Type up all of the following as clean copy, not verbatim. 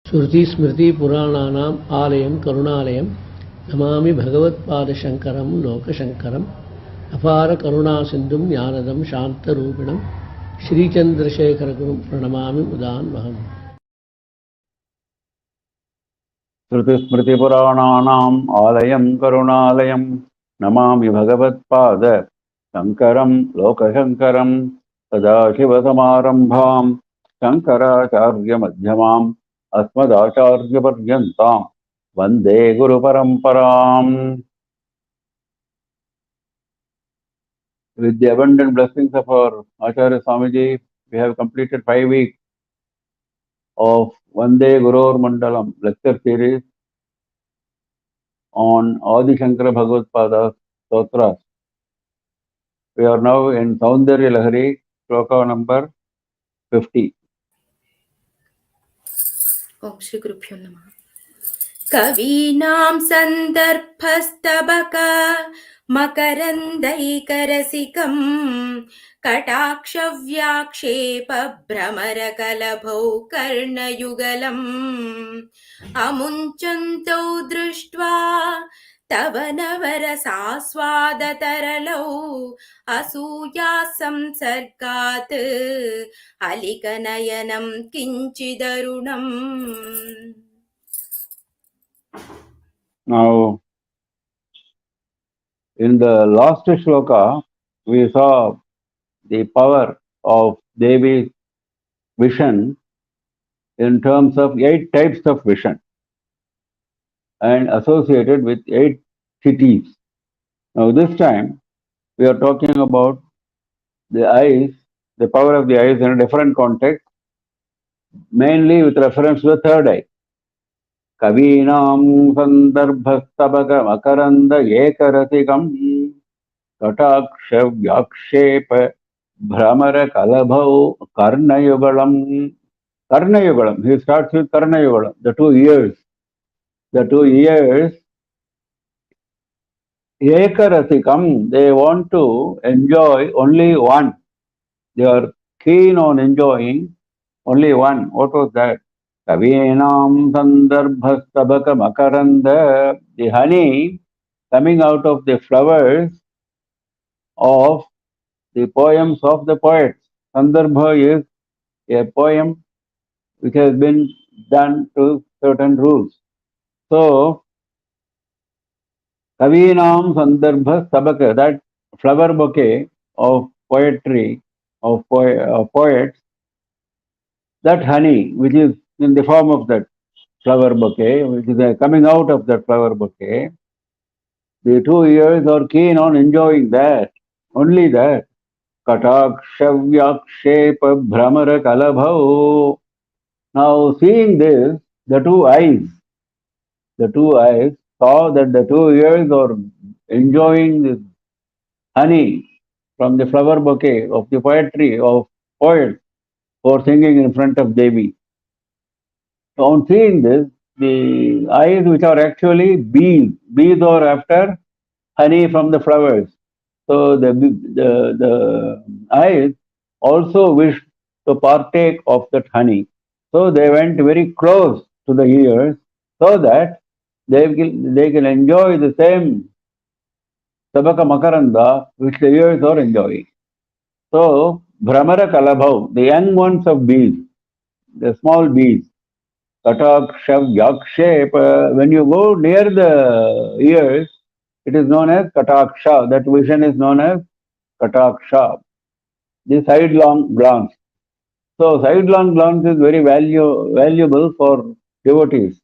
श्रुति स्मृति पुराणानाम् आलयं करुणालयं नमामि भगवत्पादशङ्करं लोकशङ्करम् अपार करुणासिन्धुं ज्ञानदं शान्तरूपिणं श्रीचन्द्रशेखरगुरुं प्रणमामि मुदान्वहम्। श्रुतिस्मृतिपुराणानाम् आलयं करुणालयं नमामि भगवत्पाद शङ्करं लोकशङ्करं सदाशिवसमारम्भां शङ्कराचार्यमध्यमाम् अस्मदाचार्यपर्यन्तां वन्दे गुरुपरम्पराम्. With the abundant blessings of our Acharya Swamiji, we have completed 5 weeks of Vande GurorMandalam lecture series on Adi Shankara Bhagavad Stotras. We are now in Saundarya Lahari, shloka number 50. Om Shri Gurubhyo Namah. Kavinam sandarbhastabaka makarandaikarasikam katakshavyakshepa bhramarakalabhau karnayugalam amunchanto drishtva तवनवरसास्वादतरलौ असूयासंसर्गात् अलिकनयनं किञ्चिदरुणम्. Now, in the last shloka, we saw the power of Devi's vision in terms of 8 types of vision and associated with 8 cities. Now, this time, we are talking about the eyes, the power of the eyes in a different context, mainly with reference to the third eye. Kavinam sandarbhastabaka makaranda ekaratikam kataksha vyakshepa bhramara kalabhau karnayugalam. Karnayugalam, he starts with Karnayugalam, the 2 ears. The 2 ears, ekaratikam, they want to enjoy only one. They are keen on enjoying only one. What was that? Kavinam sandarbhastabaka makaranda, the honey coming out of the flowers of the poems of the poets. Sandarbha is a poem which has been done to certain rules. So, Kavinam sandarbhastabaka, that flower bouquet of poetry, of poets, that honey which is in the form of that flower bouquet, which is coming out of that flower bouquet, the 2 ears are keen on enjoying that, only that. Katakshavyakshepa bhramara kalabhau. Now, seeing this, the 2 eyes saw that the 2 ears are enjoying this honey from the flower bouquet of the poetry of poets for singing in front of Devi. So, on seeing this, the eyes, which are actually bees are after honey from the flowers. So the eyes also wished to partake of that honey. So they went very close to the ears so that they can enjoy the same Sabaka Makaranda which the ears are enjoying. So Bhramara Kalabhav, the young ones of bees, the small bees, Katakshav Yakshepa, when you go near the ears, it is known as Kataksha. That vision is known as Kataksha, the sidelong glance. So, sidelong glance is very valuable for devotees.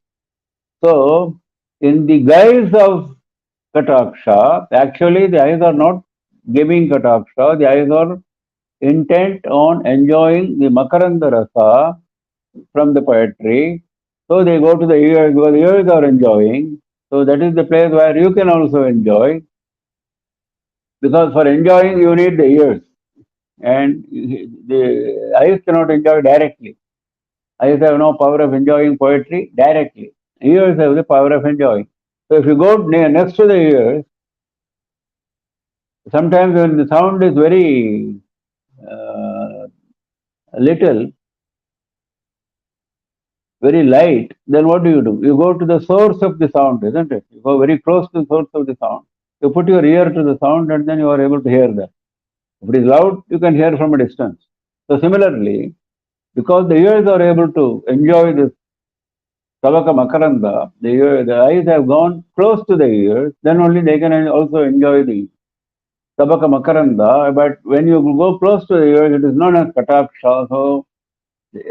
So, in the guise of Kataksha, actually the eyes are not giving Kataksha, the eyes are intent on enjoying the Makaranda Rasa from the poetry. So, they go to the ears because the ears are enjoying. So, that is the place where you can also enjoy. Because for enjoying, you need the ears. And the eyes cannot enjoy directly. Eyes have no power of enjoying poetry directly. Ears have the power of enjoying. So if you go next to the ears, sometimes when the sound is very little, very light, then what do? You go to the source of the sound, isn't it? You go very close to the source of the sound. You put your ear to the sound and then you are able to hear that. If it is loud, you can hear from a distance. So similarly, because the ears are able to enjoy this Tabaka Makaranda, the eyes have gone close to the ears, then only they can also enjoy the Tabaka Makaranda. But when you go close to the ears, it is known as Kataksha. So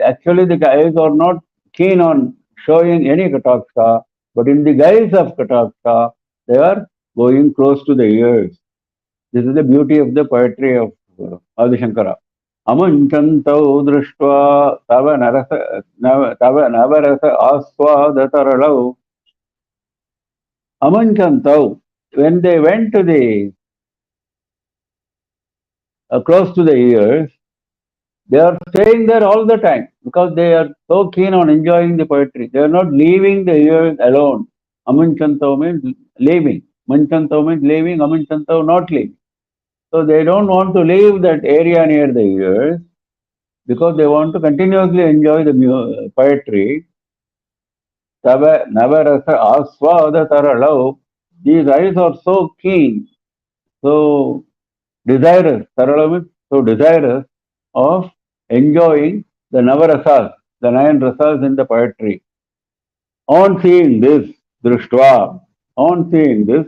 actually the eyes are not keen on showing any Kataksha, but in the guise of Kataksha, they are going close to the ears. This is the beauty of the poetry of Adi Shankara. Amuncantau drishtva tava navarasa aswadataralav. Amuncantau, when they went to the close to the ears, they are staying there all the time because they are so keen on enjoying the poetry. They are not leaving the ears alone. Amuncantau means leaving. Muncantau means leaving. Amuncantau not leaving. So they don't want to leave that area near the ears because they want to continuously enjoy the poetry. Tava navarasa aswada taralav. These eyes are so keen, so desirous. Taralav means so desirous of enjoying the navarasas, the 9 rasas in the poetry. On seeing this, drishtva, on seeing this,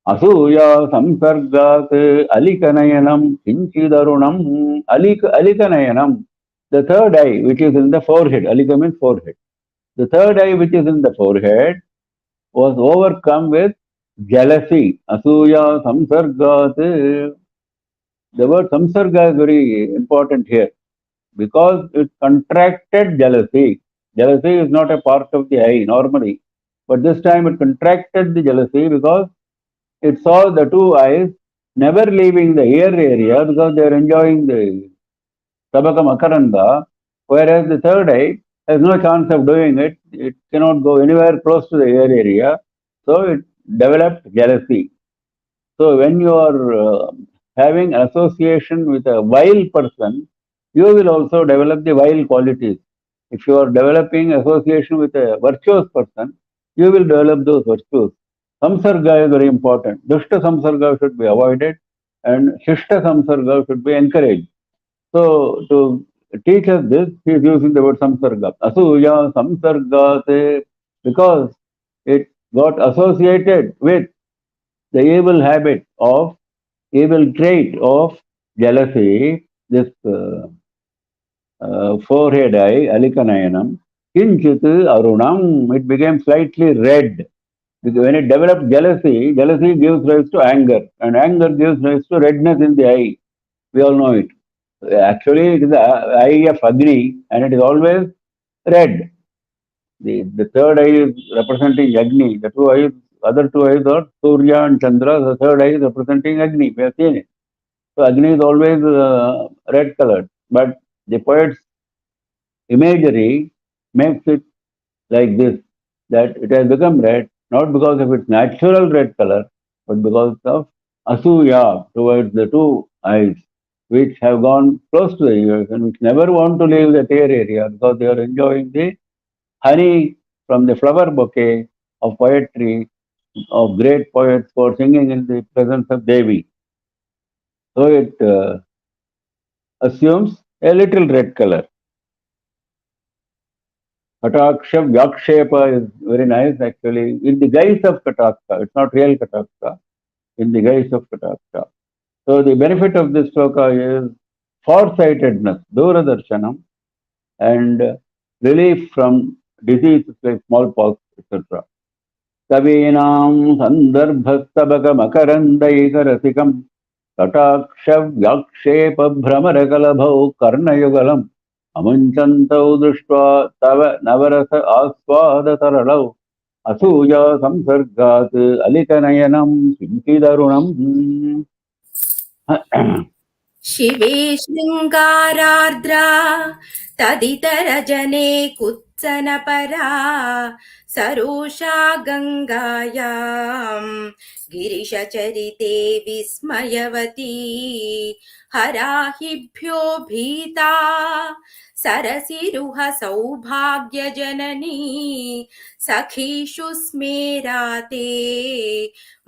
Asuya samsargat alikanayanam kinchidarunam alikanayanam. The third eye, which is in the forehead, alika means forehead. The third eye, which is in the forehead, was overcome with jealousy. Asuya samsargat. The word samsarga is very important here because it contracted jealousy. Jealousy is not a part of the eye normally, but this time it contracted the jealousy because it saw the 2 eyes never leaving the ear area because they are enjoying the Tabaka Makaranda, whereas the third eye has no chance of doing it. It cannot go anywhere close to the ear area, so it developed jealousy. So when you are having association with a vile person, you will also develop the vile qualities. If you are developing association with a virtuous person, you will develop those virtues. Samsarga is very important. Dushta samsarga should be avoided and Shishta samsarga should be encouraged. So to teach us this, he is using the word samsarga. Asuya samsargate, because it got associated with the evil habit of, evil trait of jealousy, this forehead eye, alikanayanam, kinchit arunam, it became slightly red. Because when it developed jealousy, jealousy gives rise to anger, and anger gives rise to redness in the eye. We all know it. Actually, it is the eye of Agni, and it is always red. The third eye is representing Agni. The other two eyes are Surya and Chandra. The third eye is representing Agni. We have seen it. So Agni is always red colored, but the poet's imagery makes it like this, that it has become red, not because of its natural red color, but because of asuya towards the 2 eyes, which have gone close to the ears and which never want to leave the ear area because they are enjoying the honey from the flower bouquet of poetry of great poets for singing in the presence of Devi. So it assumes a little red color. Kataksha Vyakshepa is very nice actually, in the guise of Kataksha. It's not real Kataksha, in the guise of Kataksha. So the benefit of this sloka is farsightedness, Duradarshanam, and relief from diseases like smallpox, etc. Kavinam Sandarbhastabaka Makarandaikarasikam Kataksha Vyakshepa Bhramarakalabhau Karnayugalam Amuncantau drishtva tava navarasa aswadataral asuya samsargat alikanayanam kinchidarunam. शिवे शृङ्गारार्द्रा तदितरजने कुत्सिता कुत्सनपरा सरोषा गङ्गायां गिरिशचरिते विस्मयवती हराहिभ्यो भीता सरसिरुह सौभाग्यजननी सखीषु स्मेराते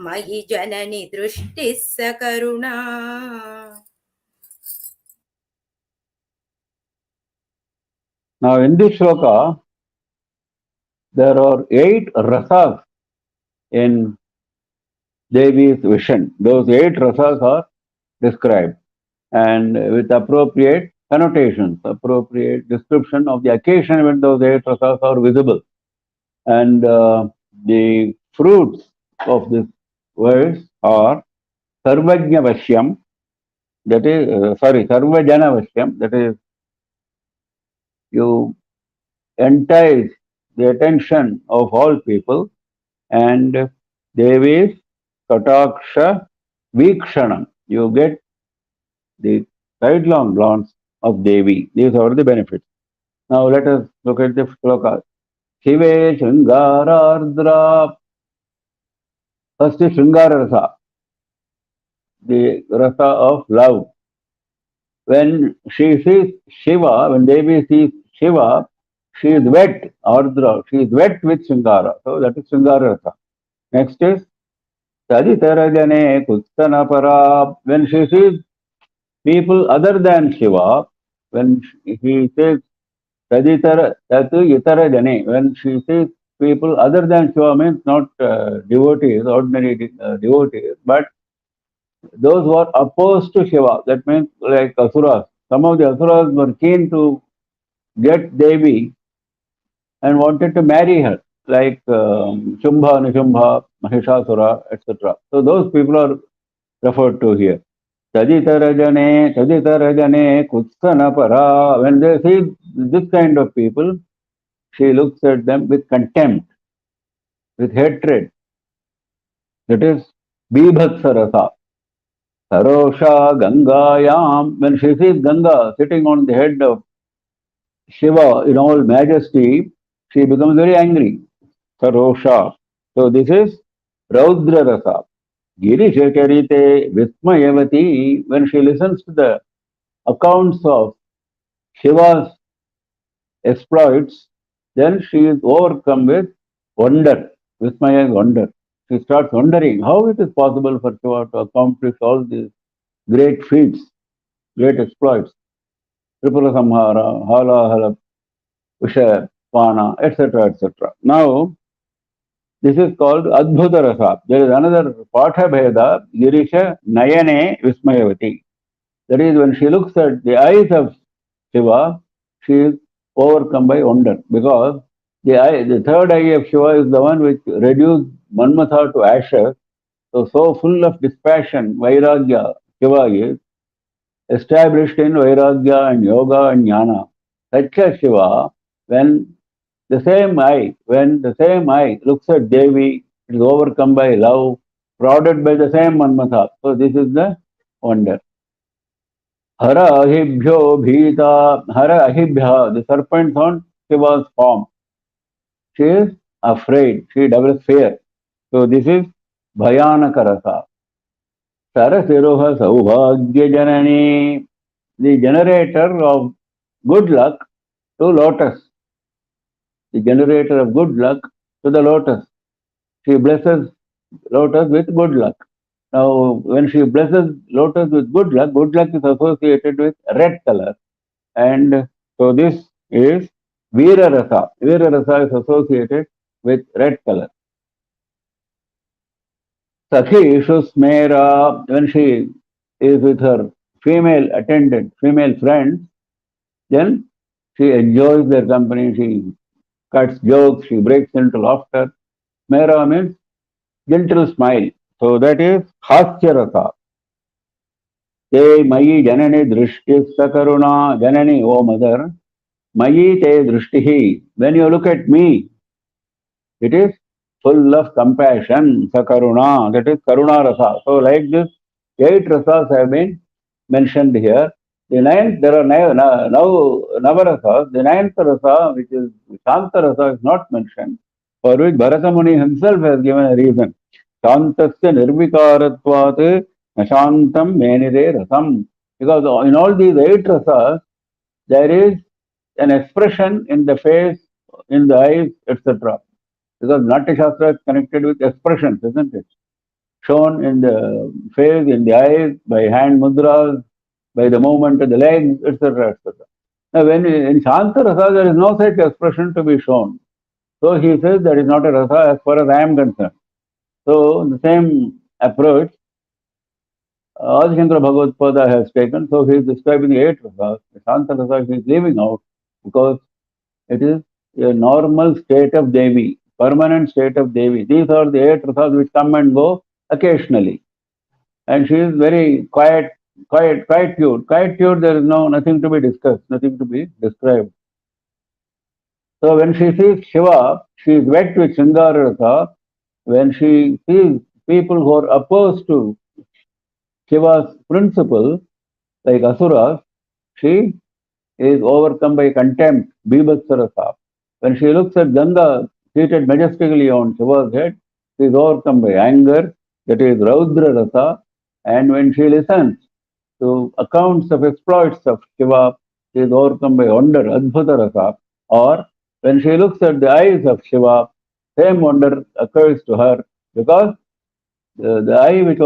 मयि जननि दृष्टिः सकरुणा. Now in this shloka, there are 8 rasas in Devi's vision. Those 8 rasas are described and with appropriate connotations, appropriate description of the occasion when those 8 rasas are visible. And the fruits of this verse are Sarvajna Vashyam, that is, Sarvajana Vashyam, that is, you entice the attention of all people, and Devi's Kataksha Vikshanam. You get the sidelong glance of Devi. These are the benefits. Now let us look at the shloka. Shive Shringarardra. First is Shringara Rasa, the rasa of love. When she sees Shiva, when Devi sees Shiva, she is wet, Ardra, she is wet with Shringara. So that is Shringara Rasa. Next is Taditarajane Kuttanapara. When she sees people other than Shiva, when he says Taditara Tatu Yitarajane, when she sees people other than Shiva, means not devotees, ordinary devotees, but those who are opposed to Shiva, that means like Asuras. Some of the Asuras were keen to get Devi and wanted to marry her, like Shumbha, Nishumbha, Mahishasura, etc. So those people are referred to here. Taditarajane, Kutsanapara. When they see this kind of people, she looks at them with contempt, with hatred. That is Bibhatsarasa. Sarosha Gangayam. When she sees Ganga sitting on the head of Shiva in all majesty, she becomes very angry. Sarosha. So this is Raudra Rasa. Girishakarite Vismayavati. When she listens to the accounts of Shiva's exploits, then she is overcome with wonder. Vismaya is wonder. She starts wondering how it is possible for Shiva to accomplish all these great feats, great exploits. Tripura Samhara, Hala Hala, Visha, Pana, etc. etc. Now, this is called Adbhuta Rasa. There is another Patha Bheda, Girisha Nayane Vismayavati. That is, when she looks at the eyes of Shiva, she is overcome by wonder, because the third eye of Shiva is the one which reduced Manmatha to ashes. So full of dispassion, Vairagya, Shiva is established in Vairagya and Yoga and Jnana. Such a Shiva, when the same eye looks at Devi, it is overcome by love, prodded by the same Manmatha. So this is the wonder. Hara ahibhyo bhita. Hara ahibhya, the serpent on Shiva's form. She is afraid. She develops fear. So this is Bhayanaka Rasa. Sarasiruha Saubhagya Janani, the generator of good luck to lotus. The generator of good luck to the lotus. She blesses lotus with good luck. Now, when she blesses lotus with good luck is associated with red color. And so this is Veera Rasa. Veera Rasa is associated with red color. Sakhi Shusmera, when she is with her female attendant, female friends, then she enjoys their company, she cuts jokes, she breaks into laughter. Smera means gentle smile. So that is Hasya Rasa. Te Mayi Janani Drishti Sakaruna. Janani, O mother, Mayi Te Drishtihi. When you look at me, it is full of compassion, Sakaruna. That is Karuna Rasa. So like this, 8 rasas have been mentioned here. The ninth, there are now Navarasas. The ninth rasa, which is Shankarasa, is not mentioned, for which Bharata Muni himself has given a reason. Shantasya nirvikaratvat nashantam menire rasam. Because in all these eight rasas, there is an expression in the face, in the eyes, etc. Because Natya Shastra is connected with expressions, isn't it? Shown in the face, in the eyes, by hand mudras, by the movement of the legs, etc. etc. Now, when in Shanta Rasa, there is no such expression to be shown. So he says that is not a rasa as far as I am concerned. So the same approach Adi Shankara Bhagavad has taken. So he is describing the eight rasas. The Shanta Rasa he is leaving out because it is a normal state of Devi, permanent state of Devi. These are the eight rasas which come and go occasionally. And she is very quiet, quietude. Quietude, there is nothing to be discussed, nothing to be described. So when she sees Shiva, she is wet with Shringara Rasa. When she sees people who are opposed to Shiva's principle, like Asuras, she is overcome by contempt, Bibhatsa Rasa. When she looks at Ganga seated majestically on Shiva's head, she is overcome by anger, that is Raudra Rasa. And when she listens to accounts of exploits of Shiva, she is overcome by wonder, Adbhuta Rasa. Or when she looks at the eyes of Shiva, same wonder occurs to her because the eye which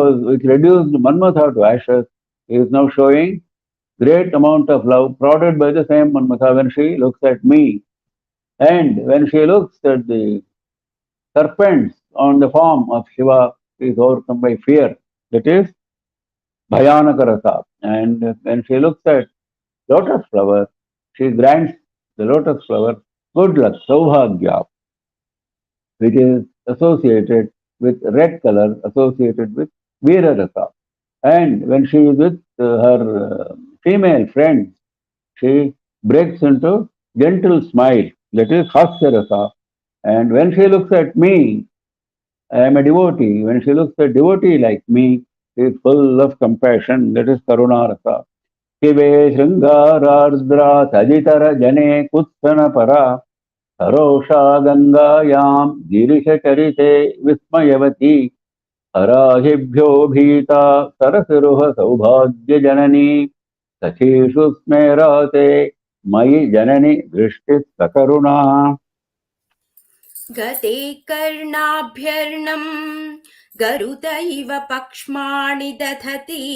reduced Manmatha to ashes is now showing great amount of love prodded by the same Manmatha when she looks at me. And when she looks at the serpents on the form of Shiva, she is overcome by fear. That is Bhayanaka Rasa. And when she looks at lotus flower, she grants the lotus flower good luck, Saubhagya, which is associated with red color, associated with Veera Rasa. And when she is with her female friends, she breaks into gentle smile, that is Hasya Rasa. And when she looks at me, I am a devotee. When she looks at devotee like me, she is full of compassion, that is Karuna Rasa. Shive Shringaraardra Tajitara Jane Kutsana Para Sarosha Gangayam Girishacharite Vismayavati Harahibhyo Bhita Sarasiruha Saubhagya Janani Sachishu Smerate Mayi Janani Drishtis Sakaruna. गते कर्णाभ्यर्णं गरुदैव पक्ष्माणि दधति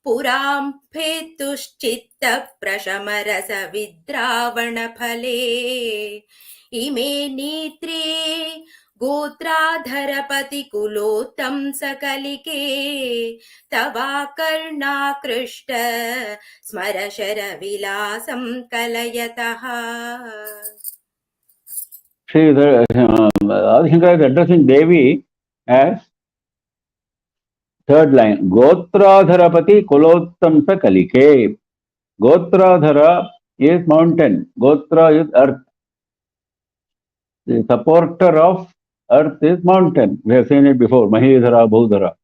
पुरां फेतुश्चित्तप्रशमरसविद्रावणफले इमे नेत्रे गोत्राधरपतिकुलोत्तं सकलिके तवाकर्णाकृष्ट स्मरशरविलासं कलयतः. Adi Shankara is addressing Devi as third line. Gotradharapati kulottamsa kalike. Gotradhara is mountain. Gotra is earth. The supporter of earth is mountain. We have seen it before. Mahidhara, Bhudhara.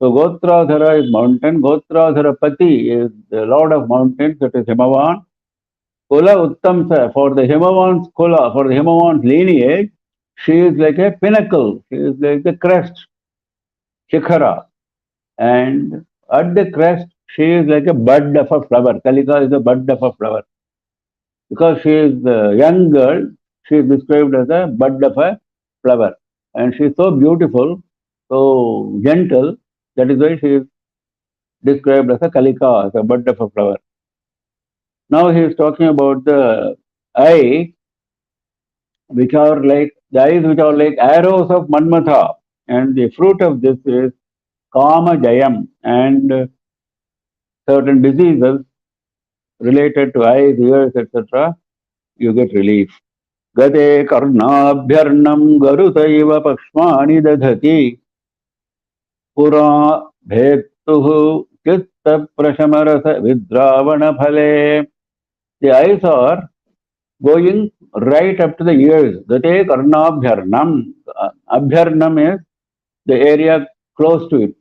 So Gotradhara is mountain. Gotradharapati is the lord of mountains, that is Himavan. Kula Uttamsa, for the Himavan's Kula, for the Himavan's lineage, she is like a pinnacle, she is like the crest, Shikhara. And at the crest, she is like a bud of a flower. Kalika is a bud of a flower. Because she is the young girl, she is described as a bud of a flower. And she is so beautiful, so gentle, that is why she is described as a Kalika, as a bud of a flower. Now he is talking about the eye, which are like the eyes which are like arrows of Manmatha, and the fruit of this is Kama Jayam, and certain diseases related to eyes, ears, etc. You get relief. Gate Karnabhyarnam Garutaiva Pakshmani Dadhati Pura Bhetuhu Chitta Prashamarasa Vidravana Phale. The eyes are going right up to the ears. Gate Karnabhyarnam. Abhyarnam is the area close to it.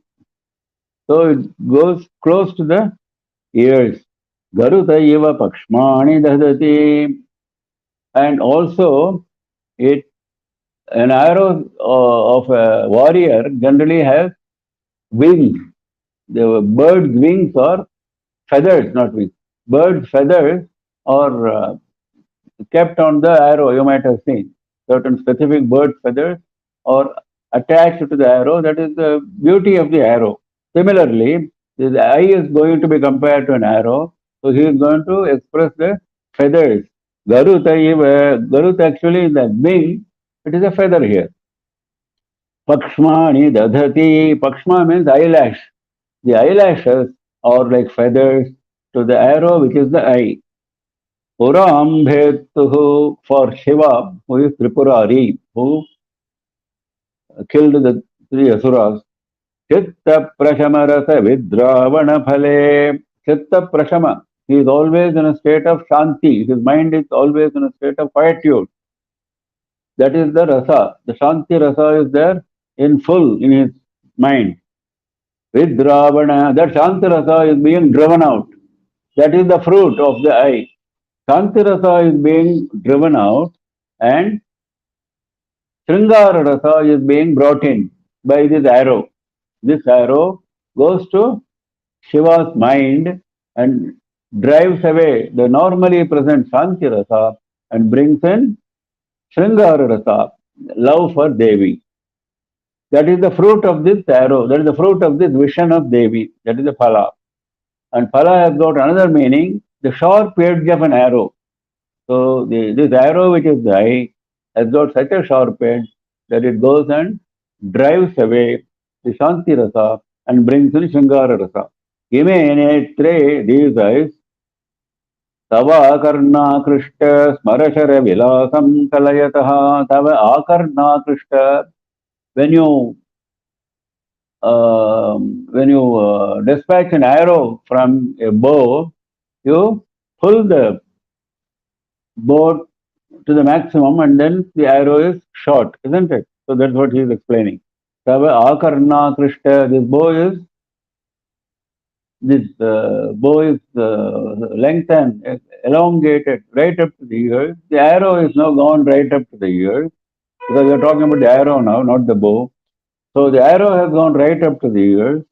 So it goes close to the ears. Garuta iva pakshmani dadati. And also, it an arrow of a warrior generally has wings. The bird's wings are feathers, not wings. Bird's feathers are kept on the arrow. You might have seen certain specific bird feathers are attached to the arrow. That is the beauty of the arrow. Similarly, the eye is going to be compared to an arrow. So he is going to express the feathers. Garut actually is the wing. It is a feather here. Pakshmani dadhati. Pakshma means eyelash. The eyelashes are like feathers to the arrow, which is the eye. Puram Bhetuhu for Shiva, who is Tripurari, who killed the three Asuras. Chitta Prashamarasa Vidravana Phale. Chitta Prashama. He is always in a state of Shanti. His mind is always in a state of quietude. That is the rasa. The Shanti rasa is there in full in his mind. Vidravana. That Shanti rasa is being driven out. That is the fruit of the eye. Shanti rasa is being driven out and Sringara rasa is being brought in by this arrow. This arrow goes to Shiva's mind and drives away the normally present Shanti rasa and brings in Sringara rasa, love for Devi. That is the fruit of this arrow. That is the fruit of this vision of Devi. That is the phala. And phala has got another meaning, the sharp edge of an arrow. So this arrow, which is the eye, has got such a sharp edge that it goes and drives away the Shanti rasa and brings in Shringara rasa. Ime netre, these eyes, tava akarna krishta smarashara vilasam kalayataha. Tava akarna krishta. When you dispatch an arrow from a bow, you pull the bow to the maximum and then the arrow is shot, isn't it? So that's what he is explaining. Tava akarna krishta. This bow is lengthened, elongated right up to the ears. The arrow is now gone right up to the ears because we are talking about the arrow now, not the bow. So the arrow has gone right up to the ears.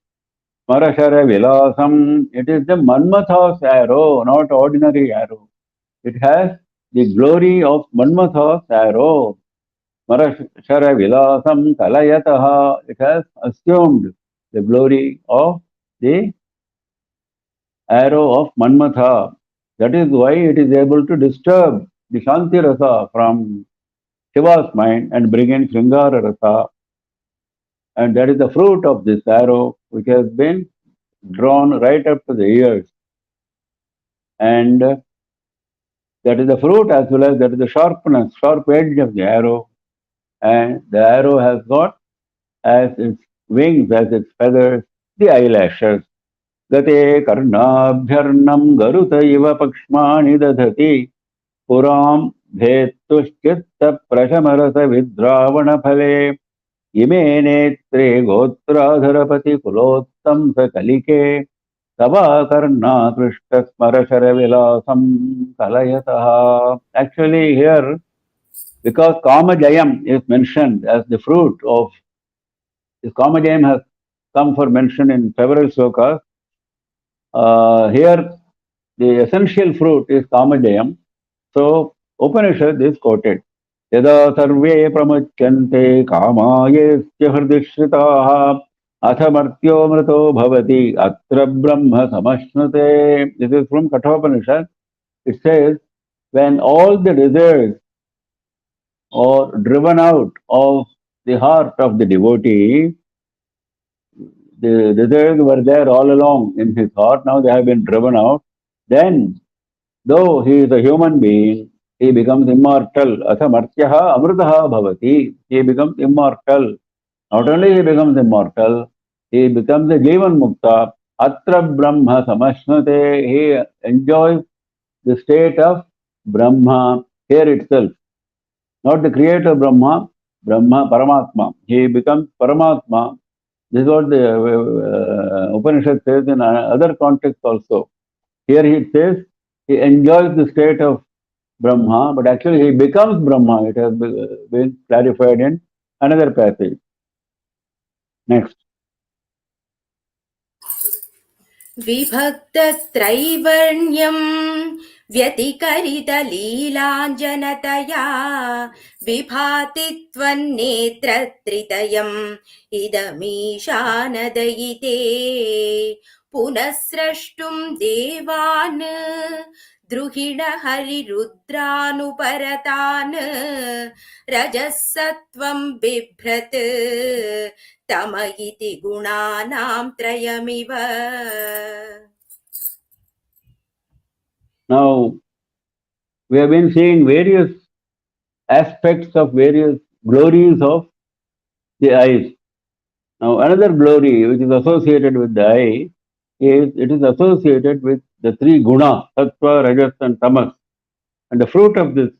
Marashara vilasam. It is the Manmatha's arrow, not ordinary arrow. It has the glory of Manmatha's arrow. Marashara vilasam kalayataha. It has assumed the glory of the arrow of Manmatha. That is why it is able to disturb the Shanti rasa from Shiva's mind and bring in Shringara rasa. And that is the fruit of this arrow which has been drawn right up to the ears. And that is the fruit as well as that is the sharpness, sharp edge of the arrow. And the arrow has got as its wings, as its feathers, the eyelashes. Gate karnabhyarnam garuta iva pakshmani dadhati puram bhetushchitta prashamarasa vidravana phale ime netre gotradharapati kulottam sakalike tava karna krishta smarashara vilasam kalayataha. Actually here, because Kamajayam is mentioned as the fruit of this, Kamajayam has come for mention in several slokas. Here, the essential fruit is Kamajayam. So, Upanishad is quoted. Yada sarve pramuchyante kamayesya hridishritaha athamartyo mrito bhavati atra brahma samashnate. This is from Kathopanishad. It says, when all the desires are driven out of the heart of the devotee, the desires were there all along in his heart, now they have been driven out. Then, though he is a human being, he becomes immortal. Atha martyaha amritaha bhavati. He becomes immortal. Not only he becomes immortal, he becomes a Jivan Mukta. Atra Brahma Samashnate. He enjoys the state of Brahma here itself. Not the creator Brahma, Brahma Paramatma. He becomes Paramatma. This is what the Upanishad says in other contexts also. Here it says he enjoys the state of Brahma, but actually he becomes Brahma. It has been clarified in another passage. Next. विभक्तत्रैवर्ण्यं व्यतिकरितलीलाञ्जनतया विभाति त्वन्नेत्रत्रितयम् इदमीशानदयिते पुनः स्रष्टुं देवान् द्रुहिण हरिरुद्रानुपरतान् रजः सत्त्वं बिभ्रत् तम इति गुणानां त्रयमिव. Now, we have been seeing various aspects of various glories of the eyes. Now, another glory which is associated with the eye is it is associated with the three gunas, sattva, rajas, and tamas. And the fruit of this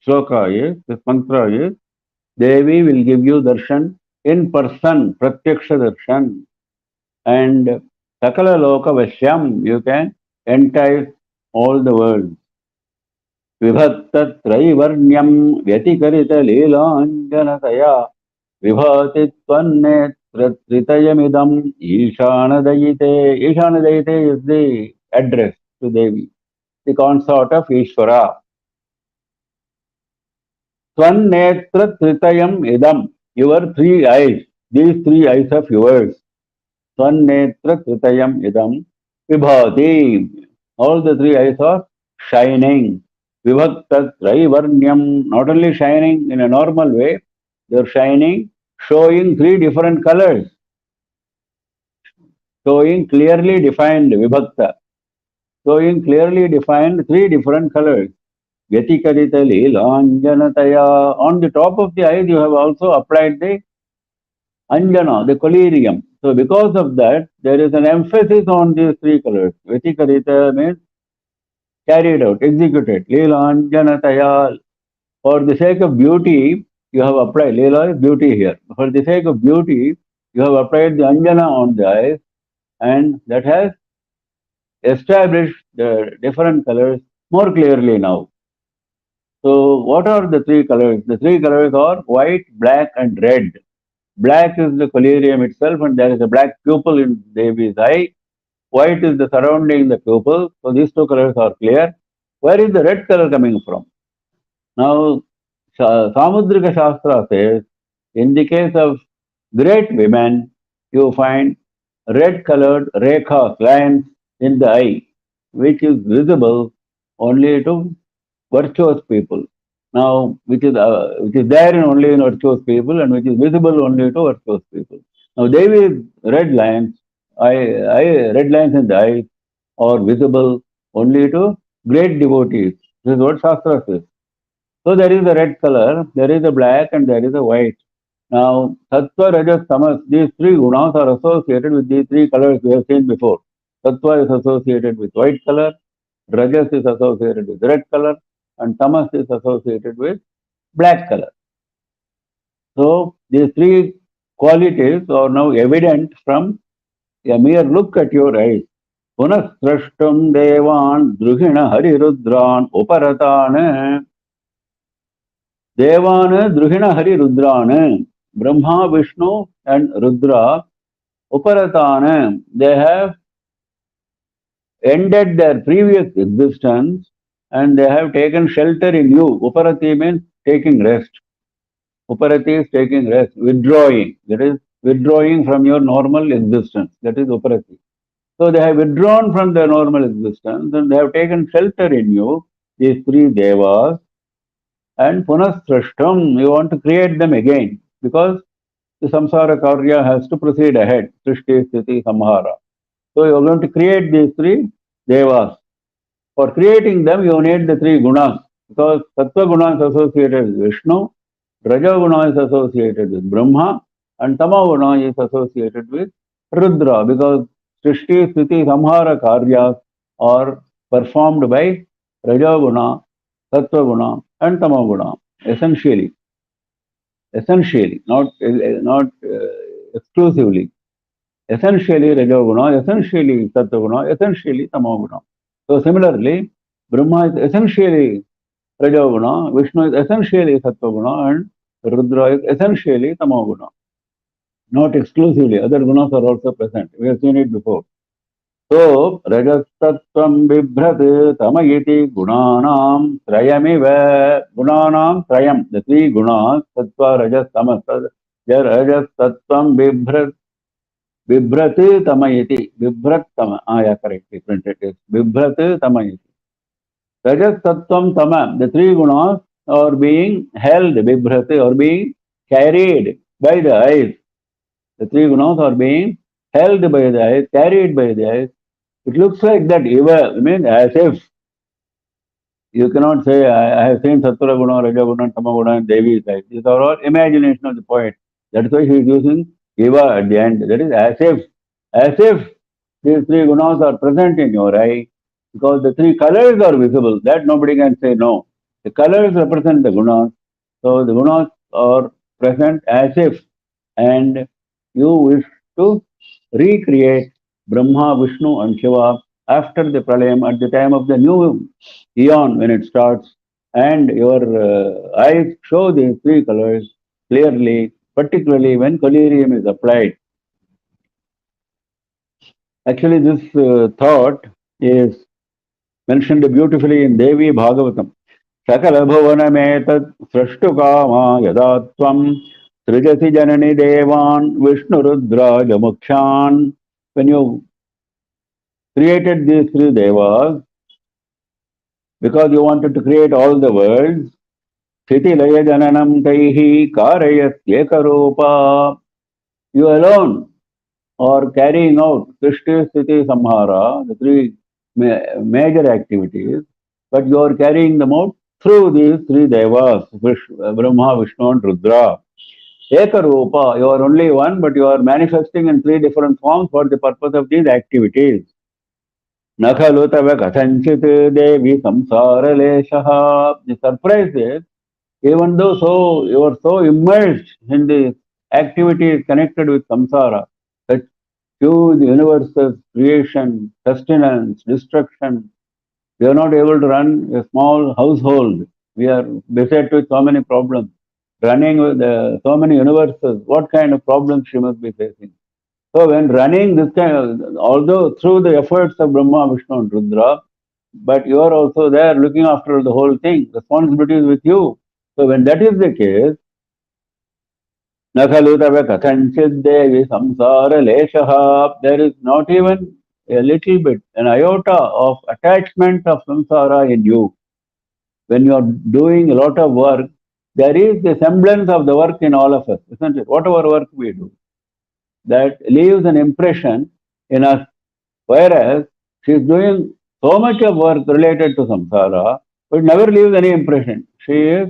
sloka is, this mantra is, Devi will give you darshan in person, pratyaksha darshan. And sakala loka vashyam, you can entice all the world. Vibhattatraivarnyam vyatikarita leelanjanataya vibhati tvannetrayamidam ishanadayite. Ishanadayite is the address to Devi, the consort of Ishvara. Tvannetra idam, your three eyes, these three eyes of yours. Tvannetra idam vibhati, all the three eyes are shining. Vibhakta Traivarnyam, not only shining in a normal way, they are shining, showing three different colors, showing clearly defined Vibhakta, showing clearly defined three different colors. Vyatikarita Leelanjanataya. On the top of the eyes, you have also applied the Anjana, the collyrium. So, because of that, there is an emphasis on these three colors. Vyatikarita means carried out, executed. Leelanjanataya. For the sake of beauty, you have applied. Leela is beauty here. For the sake of beauty, you have applied the Anjana on the eyes, and that has established the different colors more clearly now. So, what are the three colors? The three colors are white, black, and red. Black is the collyrium itself, and there is a black pupil in Devi's eye. White is the surrounding the pupil. So, these two colors are clear. Where is the red color coming from? Now, Samudrika Shastra says, in the case of great women, you find red colored rekhas, lines in the eye, which is visible only to virtuous people. Now, which is there only in virtuous people and which is visible only to virtuous people. Now, Devi's red lines, red lines in the eyes are visible only to great devotees. This is what Shastra says. So there is a red color, there is a black, and there is a white. Now, Sattva, Rajas, Tamas, these three gunas are associated with these three colors we have seen before. Sattva is associated with white color, Rajas is associated with red color, and Tamas is associated with black color. So, these three qualities are now evident from a mere look at your eyes. Punas Srashtum Devan Druhina Harirudran Uparatana. Devana Druhina Hari Rudrana, Brahma, Vishnu, and Rudra, Uparatana, they have ended their previous existence and they have taken shelter in you. Uparati means taking rest. Uparati is taking rest, withdrawing. That is withdrawing from your normal existence. That is Uparati. So they have withdrawn from their normal existence and they have taken shelter in you, these three devas. And punas srashtam, you want to create them again because the samsara karya has to proceed ahead. Srishti, Sthiti, Samhara. So you are going to create these three devas. For creating them, you need the three gunas because sattva guna is associated with Vishnu, raja guna is associated with Brahma, and tama guna is associated with Rudra because Srishti, Sthiti, Samhara karyas are performed by raja guna, sattva guna, and tamaguna, essentially, not exclusively. Essentially rajoguna, essentially sattva-guna, essentially tamaguna. So similarly, Brahma is essentially Rajoguna, Vishnu is essentially Sattva-guna, and Rudra is essentially Tamoguna. Not exclusively, other gunas are also present. We have seen it before. So, Rajasattvam Bibhrat Tamayiti Gunanam Trayamiva Gunanam Trayam. The three gunas, Sattva, Rajas, Tamas. Rajasattvam Bibhrat Tamayiti. Bibhrat Tama. Yeah, correctly printed it. Bibhrat Tamayiti. Rajas, Sattvam, Tama. The three gunas are being held, Bibhrat, or being carried by the eyes. The three gunas are being held by the eyes, carried by the eyes. It looks like that I mean, as if you cannot say, I have seen Sattva Guna, Raja Guna, Tama Guna, and Devi type. These are all imagination of the poet. That's why he is using Eva at the end. That is as if these three gunas are present in your eye, because the three colors are visible. That nobody can say no. The colors represent the gunas. So the gunas are present as if, and you wish to recreate Brahma, Vishnu, and Shiva after the pralayam at the time of the new eon when it starts, and your eyes show these three colors clearly, particularly when collyrium is applied. Actually, this thought is mentioned beautifully in Devi Bhagavatam. Sakala bhuvanam srashtu kama yada tvam srijasi janani devan vishnu rudra jamukshan. When you created these three devas, because you wanted to create all the worlds, Sthiti Laya Jananam Taihi Karayat you alone are carrying out Srishti Sthiti Samhara, the three major activities, but you are carrying them out through these three devas, Brahma, Vishnu, and Rudra. Ekarupa, you are only one, but you are manifesting in three different forms for the purpose of these activities. Nakhalu tava kathanchit devi samsara leshaha. The surprise is, even though you are so immersed in the activities connected with samsara, that huge universes, creation, sustenance, destruction, we are not able to run a small household. We are beset with so many problems. Running with so many universes, what kind of problems she must be facing? So when running this kind of, although through the efforts of Brahma, Vishnu and Rudra, but you are also there looking after the whole thing. Responsibility is with you. So when that is the case, Nakhalutava kathanchid devi samsara leshaha, there is not even a little bit, an iota of attachment of samsara in you. When you are doing a lot of work, there is the semblance of the work in all of us, isn't it? Whatever work we do, that leaves an impression in us. Whereas she is doing so much of work related to samsara, but never leaves any impression. She is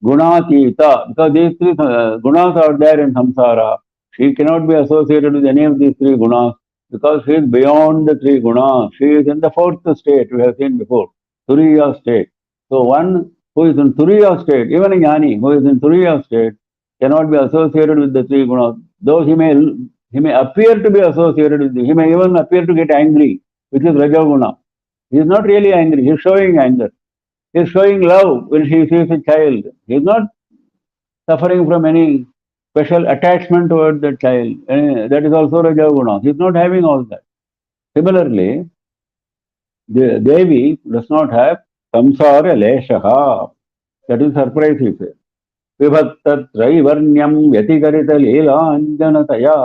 gunatita, because these three gunas are there in samsara. She cannot be associated with any of these three gunas because she is beyond the three gunas. She is in the fourth state, we have seen before, Turiya state. So one who is in Turiya state, even a jnani who is in Turiya state, cannot be associated with the three gunas. Though he may appear to be associated with he may even appear to get angry, which is Rajoguna. He is not really angry, he is showing anger. He is showing love when he sees a child. He is not suffering from any special attachment toward the child. That is also Rajoguna. He is not having all that. Similarly, the Devi does not have samsara leshaha. That is surprise, he says. विभक्तत्रैवर्ण्यं व्यतिकरितलीलाञ्जनतया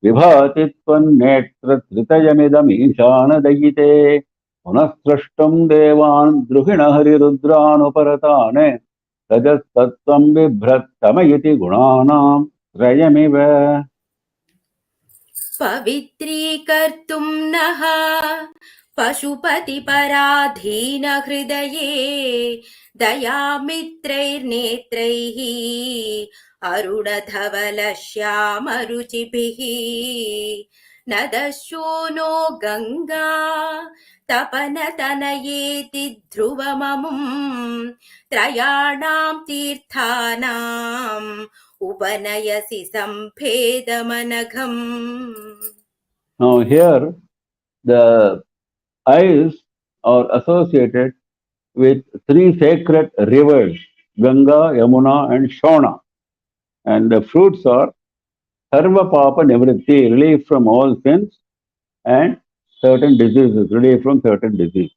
विभाति त्वन्नेत्रत्रितयमिदमीशानदयिते पुनः स्रष्टुं देवान् द्रुहिणहरिरुद्रानुपरतान् रजस्तत्त्वं बिभ्रत्तमयिति गुणानां त्रयमिव. पवित्रीकर्तुं नः पशुपतिपराधीनहृदये दयामित्रैर्नेत्रैः अरुणधवलश्यामरुचिभिः न दस्यो no Ganga तपनतनयेति ध्रुवममुं त्रयाणां तीर्थानाम् उपनयसि सम्भेदमनघम्. Now here the eyes are associated with three sacred rivers, Ganga, Yamuna and Shona. And the fruits are Sarva Papa Nivritti, relief from all sins and certain diseases, relief from certain diseases.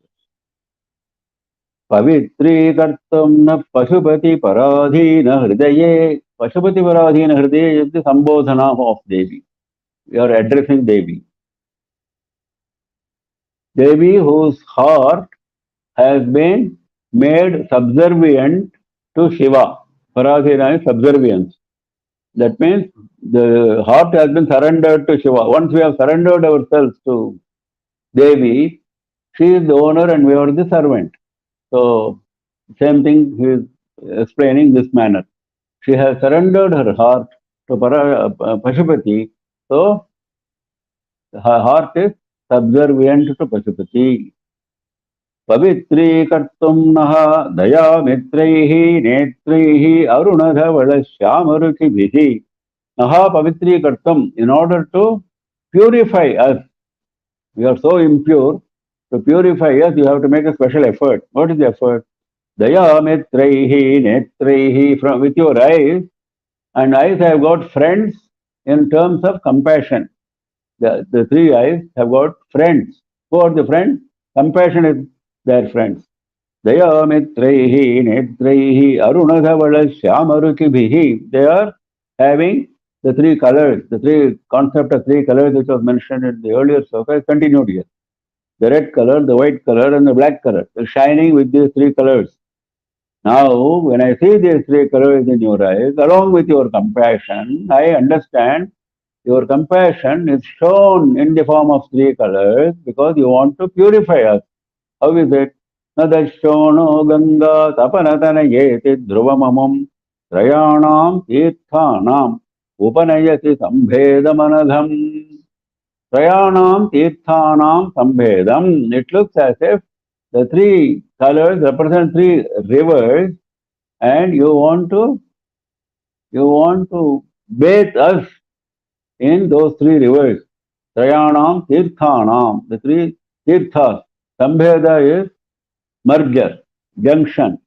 Pavitri na Pashupati Paradhina Hridaye. Pashupati Paradhina Hridaye is the Sambodhana of Devi. We are addressing Devi. Devi whose heart has been made subservient to Shiva. Paradhina is subservience. That means the heart has been surrendered to Shiva. Once we have surrendered ourselves to Devi, she is the owner and we are the servant. So, same thing he is explaining this manner. She has surrendered her heart to Pashupati, so her heart is subservient to Pashupati. Pavitri kartum naha daya mitraihi netraihi arunadhavala syamaruchi bhihi. Naha pavitri kartum, in order to purify us. We are so impure. To purify us, you have to make a special effort. What is the effort? Daya mitraihi netraihi, from with your eyes, and eyes have got friends in terms of compassion. The three eyes have got friends. Who are the friends? Compassion is their friends. Daya mitraihi netraihi arunadhavala syamaruchibhihi. They are having the three colors, the three concept of three colors which was mentioned in the earlier sloka is continued here. The red color, the white color, and the black color. They're shining with these three colors. Now, when I see these three colors in your eyes, along with your compassion, I understand your compassion is shown in the form of three colors because you want to purify us. How is it? Nadashono Ganga Tapanatana Yeti Dhruvamamam Trayanam Tirthanam Upanayati Sambhedamanadham. Trayanam Tirthanam Sambhedam. It looks as if the three colors represent three rivers and you want to bathe us in those three rivers. Trayanam Tirthanam. The three Tirthas. Sambheda is merger, junction.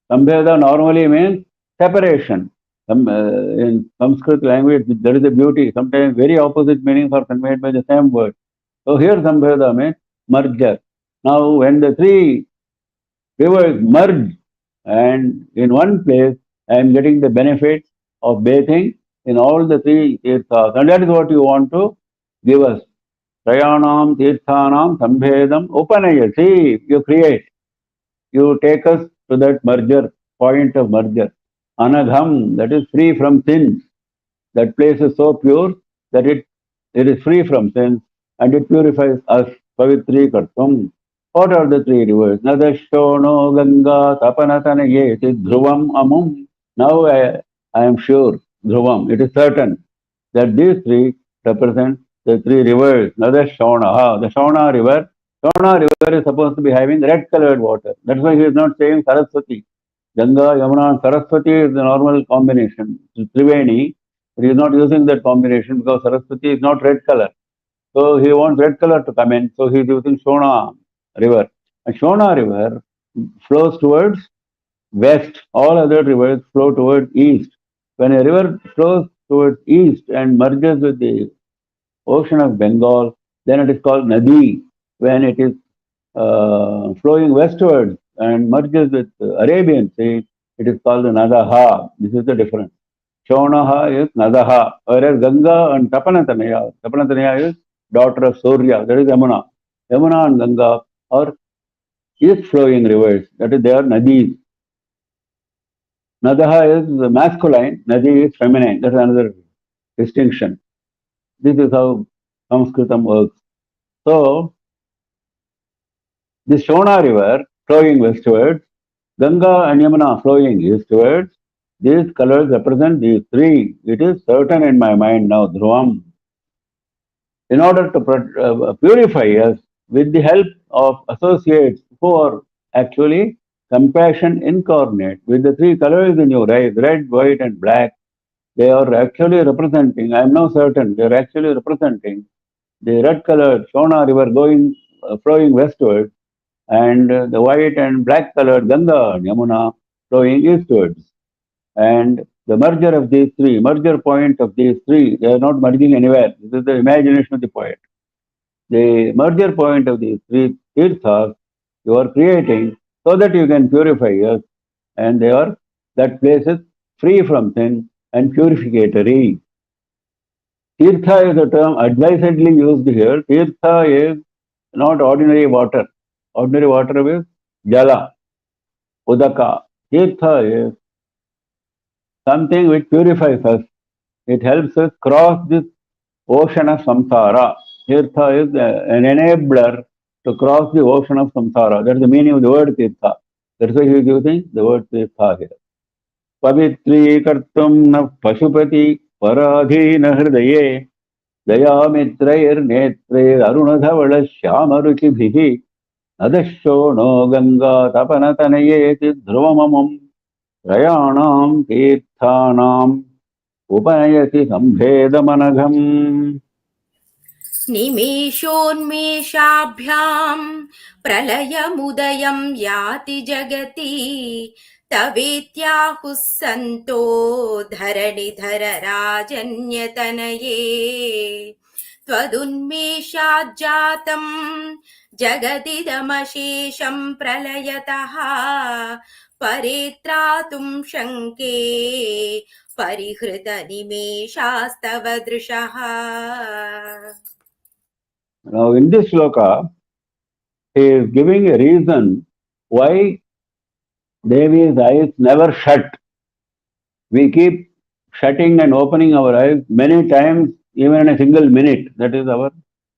Sambheda normally means separation. In Sanskrit language, there is a beauty. Sometimes very opposite meanings are conveyed by the same word. So here Sambheda means merger. Now when the three rivers merge and in one place, I am getting the benefit of bathing in all the three tirthas. And that is what you want to give us. Trayanam tirthanam sambhedam upanayasi. You create. You take us to that merger, point of merger. Anagham, that is free from sins. That place is so pure that it is free from sins and it purifies us. Pavitri kartum. What are the three rivers? Nadashono Ganga Tapanatana Yeti Dhruvam Amum. Now I am sure, Dhruvam, it is certain that these three represent the three rivers. Nadashona, the Shona river. Shona river is supposed to be having red colored water. That's why he is not saying Saraswati. Ganga, Yamuna, and Saraswati is the normal combination. Triveni, but he is not using that combination because Saraswati is not red color. So he wants red color to come in. So he is using Shona river. And Shona river flows towards west. All other rivers flow towards east. When a river flows towards east and merges with the ocean of Bengal, then it is called Nadi. When it is flowing westwards and merges with Arabian Sea, it is called Nadaha. This is the difference. Shonaha is Nadaha, whereas Ganga and Tapanatanya is daughter of Surya, that is Yamuna. Yamuna and Ganga are east flowing rivers, that is they are Nadis. Nadaha is masculine, Nadi is feminine, that is another distinction. This is how Sanskritam works. So, this Shona river flowing westwards, Ganga and Yamuna flowing eastwards, these colors represent these three. It is certain in my mind now, Dhruvam. In order to purify us with the help of associates who are actually compassion incarnate, with the three colors in your eyes, red, white and black, they are actually representing, I am now certain, they are actually representing the red colored Shona river going flowing westwards, and the white and black colored Ganga and Yamuna flowing eastwards. And the merger point of these three, they are not merging anywhere. This is the imagination of the poet. The merger point of these three tirthas you are creating so that you can purify us, and that place is free from sin and purificatory. Tirtha is a term advisedly used here. Tirtha is not ordinary water. Ordinary water is jala, udaka. Tirtha is something which purifies us. It helps us cross this ocean of samsara. Tirtha is an enabler to cross the ocean of samsara. That's the meaning of the word tirtha. That's why he is using the word tirtha here. Pavitri na pashupati paradhina hridaye dayamitrair netrair arunadhavala shyamaruchibhihi nadashono ganga tapanatanaye dhruvamamam rayanam tirthanam upanayati sambhedamanagham. निमेषोन्मेषाभ्यां प्रलयमुदयं याति जगति तवेत्याहुः सन्तो धरणिधरराजन्यतनये त्वदुन्मेषाज्जातं जगदिदमशेषं प्रलयतः परेत्रातुं शङ्के परिहृतनिमेषास्तव दृशः. Now in this sloka, he is giving a reason why Devi's eyes never shut. We keep shutting and opening our eyes many times, even in a single minute. That is our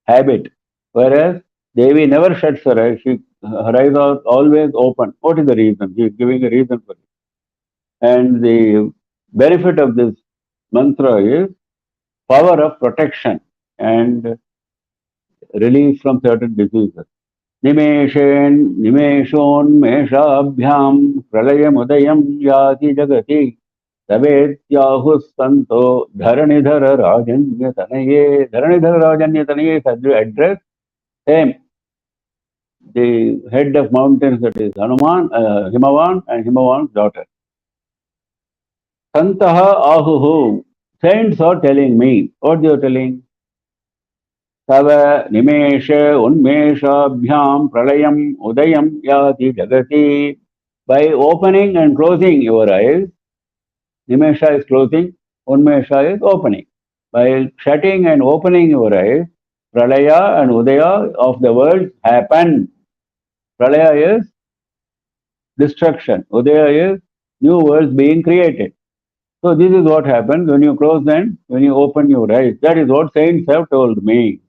habit. Whereas Devi never shuts her eyes. Her eyes are always open. What is the reason? He is giving a reason for it. And the benefit of this mantra is power of protection and release from certain diseases. Nimeshonmeshabhyam pralayamudayam yati jagati tavetyahus santo dharanidhara rajanyatanaye. Dharanidhara rajanyatanaye is address. Same. The head of mountains, that is Hanuman, Himavan and Himavan's daughter. Santaha ahuhu. Saints are telling me. What they are telling? Tava nimesha unmeshabhyam pralayam udayam yati jagati. By opening and closing your eyes, nimesha is closing, unmesha is opening. By shutting and opening your eyes, pralaya and udaya of the world happen. Pralaya is destruction. Udaya is new worlds being created. So this is what happens when you close and when you open your eyes. That is what saints have told me.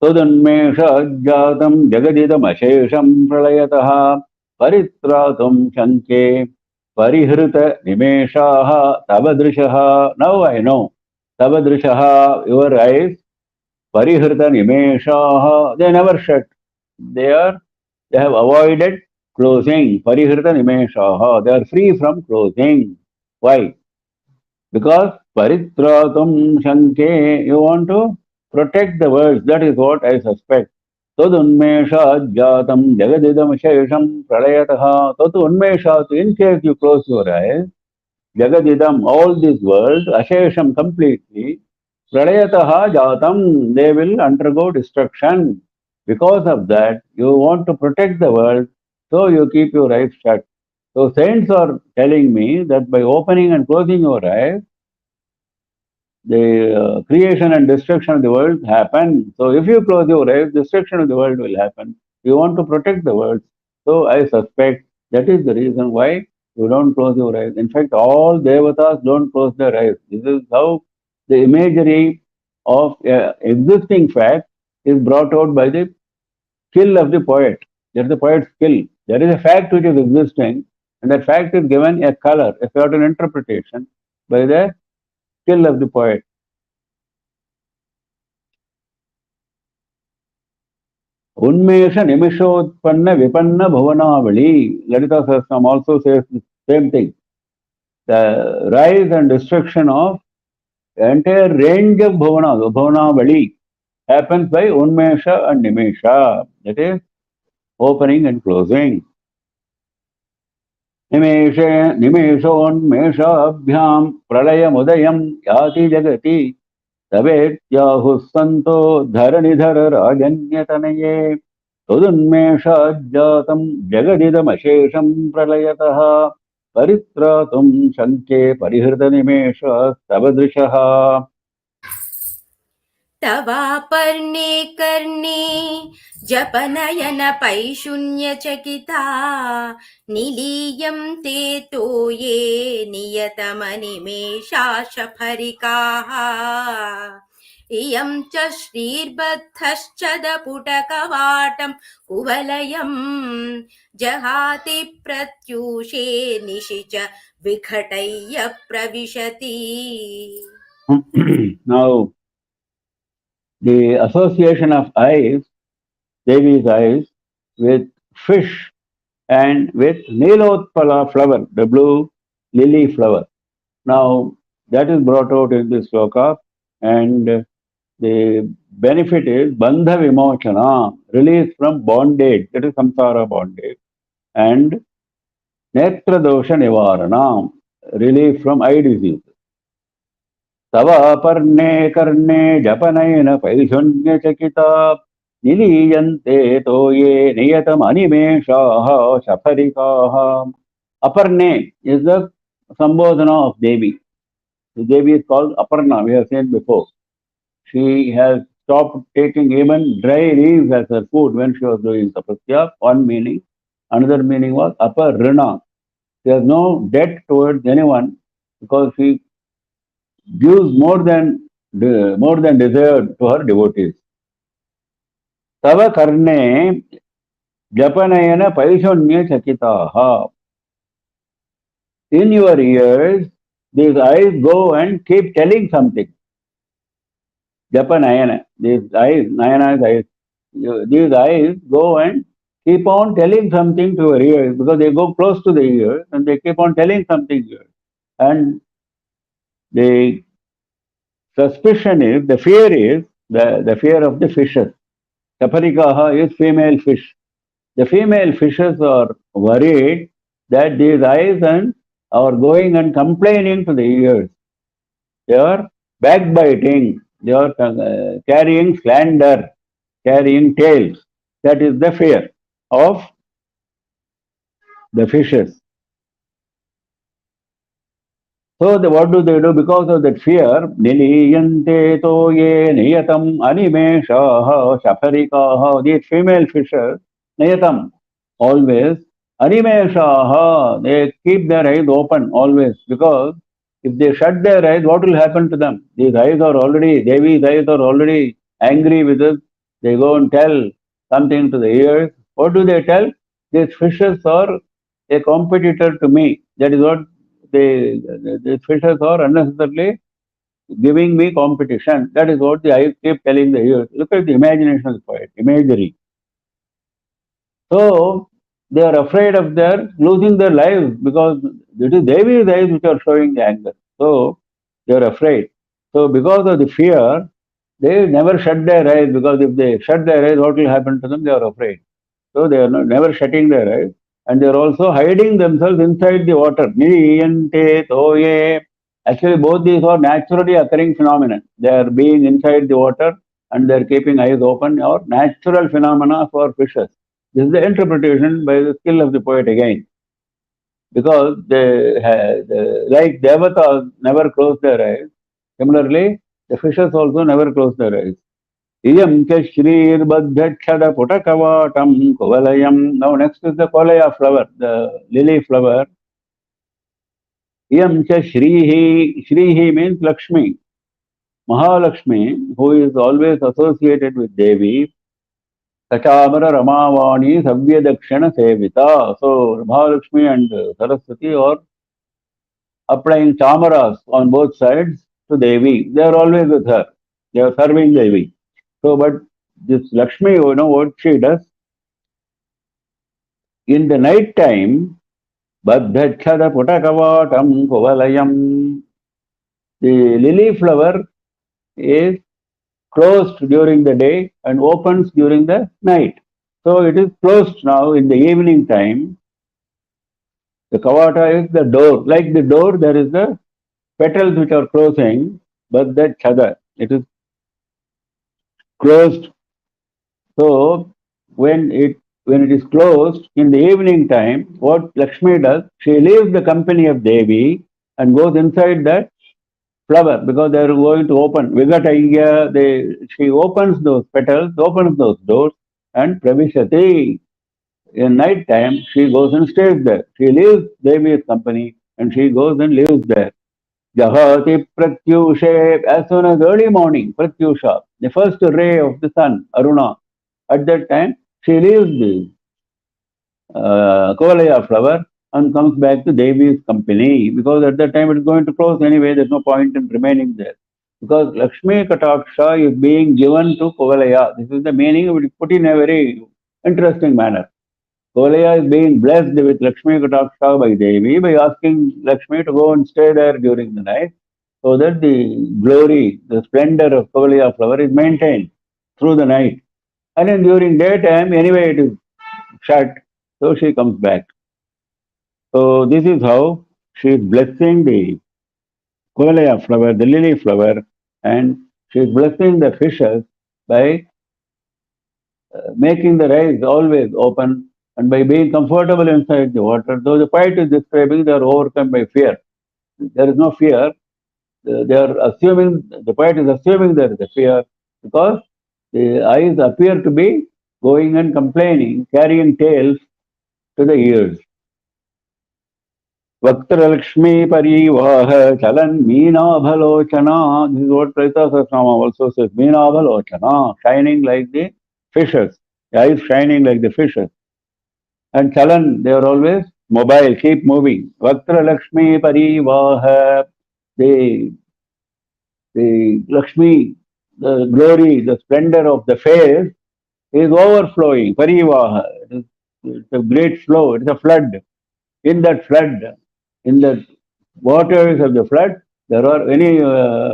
Tadunmesha jagadidam ashesham pralayataha paritratum shanke parihrita nimeshaha tabadrishaha. Now I know. Tabadrishaha, your eyes, parihrita nimeshaha, they never shut. They have avoided closing. Parihrita nimeshaha, they are free from closing. Why? Because paritratum shanke, you want to protect the words. That is what I suspect. Tadunmesha jatam jagadidam shesham pralayataha. Tatu unmesha, in case you close your eyes, jagadidam, all this world, ashesham completely, pralayataha jatam, they will undergo destruction. Because of that, you want to protect the world, so you keep your eyes shut. So saints are telling me that by opening and closing your eyes, the creation and destruction of the world happen. So if you close your eyes, destruction of the world will happen. You want to protect the world. So I suspect that is the reason why you don't close your eyes. In fact, all devatas don't close their eyes. This is how the imagery of existing fact is brought out by the skill of the poet. There is the poet's skill. There is a fact which is existing, and that fact is given a color, a certain interpretation by the skill of the poet. Unmesha nimishotpanna vipanna bhuvanavali. Lalita Sahasranam also says the same thing. The rise and destruction of the entire range of bhuvanavali. happens by Unmesha and Nimesha. That is opening and closing. निमेषोन्मेषाभ्याम् प्रलयमुदयम् याति जगति तवेत्याहुः सन्तो धरणिधरराजन्यतनये तदुन्मेषाज्जातम् जगदिदमशेषम् प्रलयतः परित्रातुम् शङ्के परिहृतनिमेषस्तव तवापर्णे कर्णे जपनयन पैशून्यचकिता निलीयं ते तोये नियतमनिमेषाशफरिकाः इयं च श्रीर्बद्धश्चदपुटकवाटं कुवलयं जहाति प्रत्यूषे निशि च विघटय्य प्रविशति. Now, the association of eyes, Devi's eyes, with fish and with Nilotpala flower, the blue lily flower. Now, that is brought out in this sloka, and the benefit is Bandha Vimochana, release from bondage, that is samsara bondage, and Netra Dosha Nivarana, relief from eye disease. तवापर्णे कर्णे जपनयन पैशून्यचकिता निलीयन्ते तोये नियतमनिमेषाः शफरिकाः. Aparne is the Sambodhana of Devi. The Devi is called Aparna, we have seen before. She has stopped taking even dry leaves as her food when she was doing tapasya, one meaning. Another meaning was Aparna. She has no debt towards anyone because she gives more than desired to her devotees. Tava karne japanayana paishonya chakitaha. In your ears, these eyes go and keep telling something. Japanayana, these eyes, Nayana is eyes. These eyes go and keep on telling something to your ears because they go close to the ears and they keep on telling something here. And the suspicion is, the fear is, the fear of the fishes. Saparikaha is female fish. The female fishes are worried that these eyes are going and complaining to the ears. They are backbiting. They are carrying slander, carrying tales. That is the fear of the fishes. So what do they do? Because of that fear, niliyante toye niyatam animeshaha shaparikaha. These female fishes, niyatam, always, animeshaha, they keep their eyes open always, because if they shut their eyes, what will happen to them? These eyes are already, Devi's eyes are already angry with us. They go and tell something to the ears. What do they tell? These fishes are a competitor to me. That is what the fishes are unnecessarily giving me competition. That is what the eyes keep telling the ears. Look at the imagination of the poet, imagery. So they are afraid of their losing their lives because it is Devi's eyes which are showing the anger. So they are afraid. So because of the fear, they never shut their eyes, because if they shut their eyes, what will happen to them? They are afraid. So they are never shutting their eyes. And they are also hiding themselves inside the water. Niyante toye. Actually, both these are naturally occurring phenomena. They are being inside the water and they are keeping eyes open, or natural phenomena for fishes. This is the interpretation by the skill of the poet again. Because like devatas never close their eyes, similarly, the fishes also never close their eyes. Iyam cha shrirbadhyachada putakavatam kuvalayam. Now next is the kovalaya flower, the lily flower. Iyam cha shrihi. Shrihi means Lakshmi. Mahalakshmi, who is always associated with Devi. Kachamara Ramavani Savya Dakshana Sevita. So Mahalakshmi and Saraswati are applying chamaras on both sides to Devi. They are always with her. They are serving Devi. So, but this Lakshmi, you know what she does? In the night time, Baddhachada Putakavatam Kuvalayam, the lily flower is closed during the day and opens during the night. So it is closed now in the evening time. The kavata is the door. Like the door, there is the petals which are closing, but that chadar, it is closed. So when it is closed in the evening time, what Lakshmi does, she leaves the company of Devi and goes inside that flower because they are going to open. Vigataya, she opens those petals, opens those doors, and Pravishati. In night time, she goes and stays there. She leaves Devi's company and she goes and lives there. Jahati Pratyushe, as soon as early morning, Pratyusha, the first ray of the sun, Aruna, at that time, she leaves the Kovalaya flower and comes back to Devi's company because at that time it is going to close anyway, there's no point in remaining there. Because Lakshmi Kataksha is being given to Kovalaya. This is the meaning, it is put in a very interesting manner. Kovalaya is being blessed with Lakshmi Kataksha by Devi by asking Lakshmi to go and stay there during the night so that the glory, the splendor of Kovalaya flower is maintained through the night. And then during daytime, anyway, it is shut, so she comes back. So this is how she is blessing the Kovalaya flower, the lily flower, and she is blessing the fishes by making the eyes always open and by being comfortable inside the water. Though the poet is describing, they are overcome by fear. There is no fear. They are assuming, the poet is assuming there is a fear because the eyes appear to be going and complaining, carrying tails to the ears. Vaktralakshmi parivaha chalan meenabhalochana. This is what Praita Sahasranama also says. Meenabhalochana, shining like the fishes. The eyes shining like the fishes. And chalan, they are always mobile, keep moving. Vaktralakshmi parivaha. The Lakshmi, the glory, the splendor of the face is overflowing. Parivaha. It's a great flow. It's a flood. In that flood, in the waters of the flood, there are any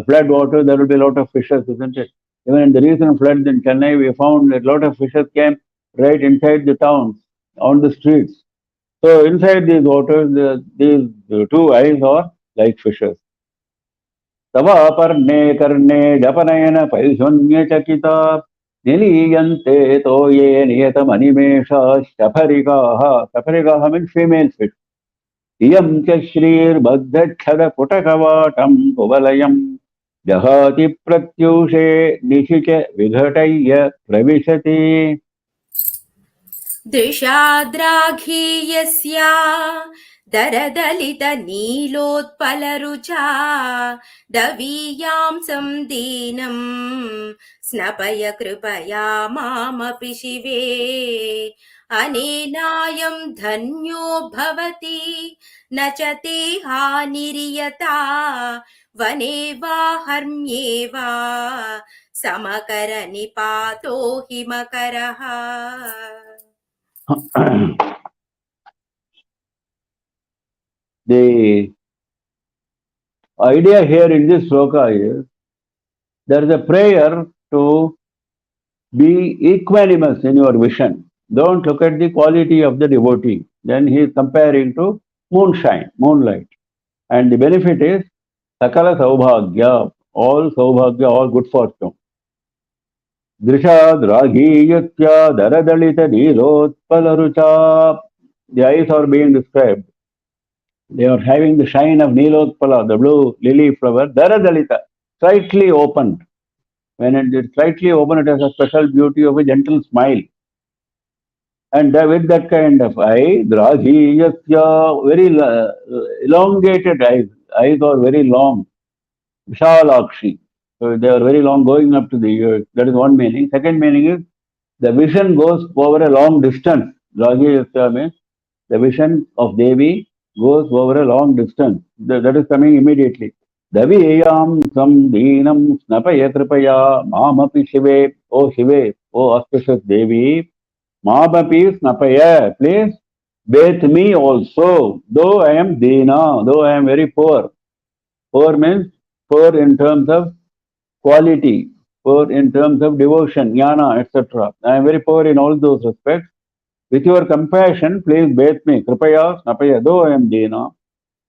flood water, there will be a lot of fishes, isn't it? Even in the recent floods in Chennai, we found that a lot of fishes came right inside the towns, on the streets. So inside these waters, these two eyes are like fishes. Tava parne karne japanayana paishonya chakita niliyante toye niyatam animesha shaparikaha. Shaparikaha means female fish. Iyam cha shrir baddhachada putakavatam kuvalayam jahati pratyushe nishicha vighataya pravishati. दृशाद्राघीयस्या दरदलितनीलोत्पलरुचा दवीयां संदीनं स्नपय कृपया मामपि शिवे अनेनायं धन्यो भवति न च ते हानिर्यता वने वा हर्म्ये वा Samkar निपातो हिमकरः. The idea here in this sloka is there is a prayer to be equanimous in your vision. Don't look at the quality of the devotee. Then he is comparing to moonshine, moonlight. And the benefit is Sakala Saubhagya, all Saubhagya, all good fortune. Drishad Raghiyatya Daradalita Nilotpalarucha. The eyes are being described. They are having the shine of Nilotpala, the blue lily flower. Daradalita, slightly opened. When it is slightly open, it has a special beauty of a gentle smile. And with that kind of eye, Dragiyasya, very elongated eyes. Eyes are very long. Vishalakshi. So they are very long, going up to the ears. That is one meaning. Second meaning is the vision goes over a long distance. Dragiyasya means the vision of Devi goes over a long distance. That is coming immediately. Daviyam samdhinam snapaya kripaya mamapi shive. O Shive, O auspicious Devi, mamapi snapaya. Please bathe me also, though I am dina, though I am very poor. Poor means poor in terms of quality. poor in terms of devotion, jnana, etc. I am very poor in all those respects. With your compassion, please bathe me. Kripaya, snapaya, though I am Dina.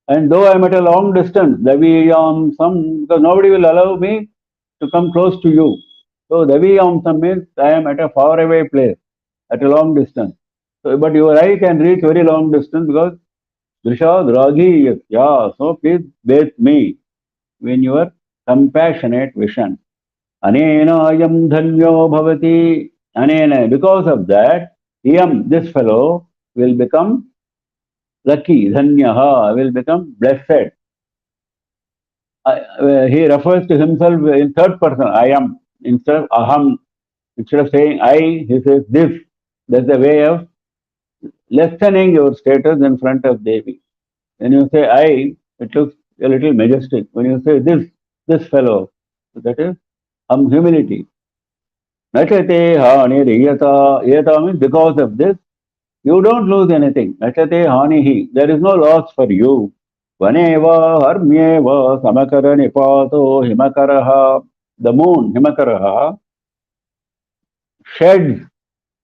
And though I am at a long distance, Daviyam Sam, because nobody will allow me to come close to you. So Daviyam Sam means I am at a faraway place, at a long distance. So, but your eye can reach very long distance because Drishad Ragi, yeah, so please bathe me in your compassionate vision. Anena ayam dhanyo bhavati. Anena, because of that, yam, this fellow, will become lucky, dhanyaha, will become blessed. He refers to himself in third person, I am, instead of aham. Instead of saying I, he says this. That's the way of lessening your status in front of Devi. When you say I, it looks a little majestic. When you say this fellow, that is humility. Nachate hani yata means because of this, you don't lose anything. Nachate hani, there is no loss for you. Vaneva harmyeva samakara nipato himakaraha. The moon, himakaraha, sheds,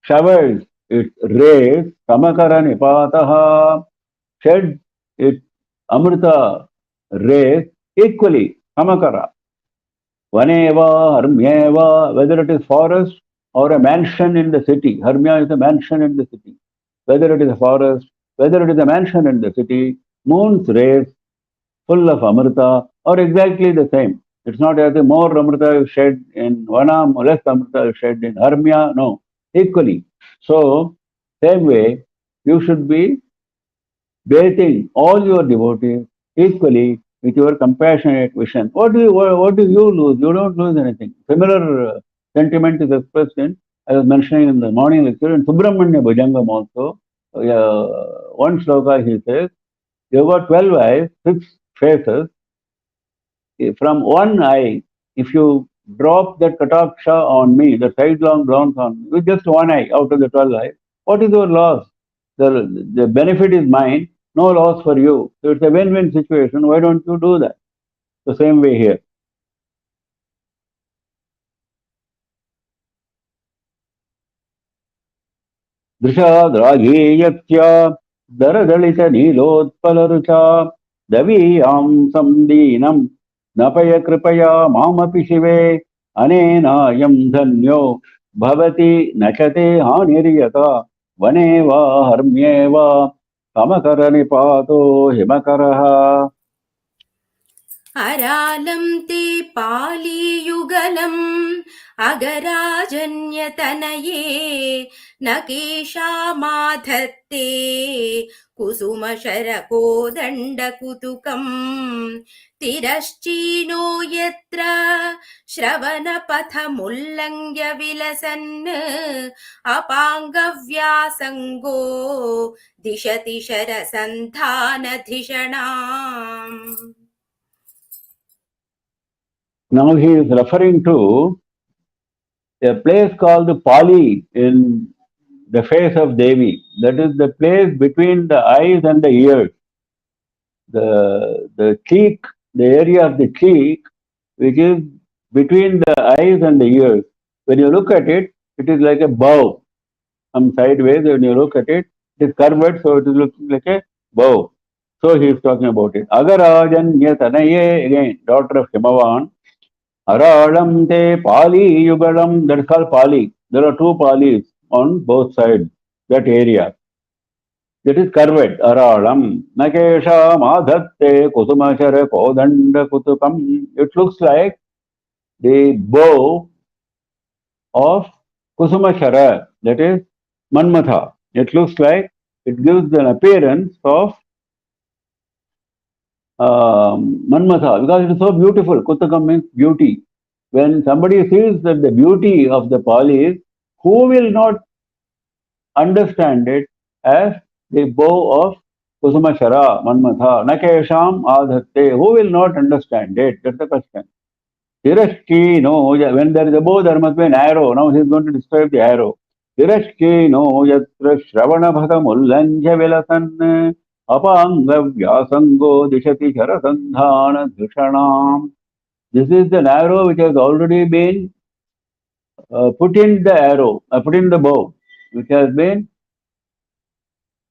showers its rays, samakara nipataha, sheds its amrita rays equally, samakara. Vaneva, harmyeva, whether it is forest or a mansion in the city. Harmya is a mansion in the city. Whether it is a forest, whether it is a mansion in the city, moon's rays full of amrita are exactly the same. It's not as if more amrita is shed in Vanam, or less amrita is shed in Harmya. No, equally. So, same way, you should be bathing all your devotees equally with your compassionate vision. What do you lose? You don't lose anything. Similar sentiment is expressed in, I was mentioning in the morning lecture, in Subramanya Bhujangam also. One sloka he says, you have got 12 eyes, 6 faces. From one eye, if you drop that kataksha on me, the sidelong glance on me, with just one eye out of the 12 eyes, what is your loss? The benefit is mine, no loss for you. So it's a win-win situation. Why don't you do that? The same way here. Drishad Ragiyatya Daradalita Nilotpalarucha Daviyam Samdinam Napaya Kripaya Mamapi Shive Anenayam Dhanyo Bhavati Nachate Haniriyata Vaneva Harmyeva Kamakaranipato Himakaraha. अरालं ते पालीयुगलम् अगराजन्यतनये न केशामाधत्ते कुसुमशरकोदण्डकुतुकम् तिरश्चीनो यत्र श्रवणपथमुल्लङ्घ्य विलसन् अपाङ्गव्यासङ्गो दिशति शरसन्धानधिषणाम्. Now he is referring to a place called Pali in the face of Devi. That is the place between the eyes and the ears. The cheek, the area of the cheek, which is between the eyes and the ears. When you look at it, it is like a bow. From sideways, when you look at it, it is curved, so it is looking like a bow. So he is talking about it. Agarajanya Tanaye, again, daughter of Himavan. Aralam te Pali Yugalam, that is called Pali. There are 2 Palis on both sides, that area. That is curved, Aralam. Nakesha Madhatte Kusumachara Kodanda Kutukam. It looks like the bow of Kusumachara, that is Manmatha. It looks like, it gives an appearance of Manmatha, because it is so beautiful. Kutakam means beauty. When somebody sees that the beauty of the Pali, who will not understand it as the bow of Kusumachara, Manmatha, Nakesham Adhatte, who will not understand it? That's the question. Tirashki, no, when there is a bow, there must be an arrow. Now he is going to describe the arrow. Tirashki, no, yatra Shravana Bhagam Ullanja Vilasan. Apangavyasango dishati charasandhana dhishanam. This is the arrow which has already been put in the arrow, put in the bow, which has been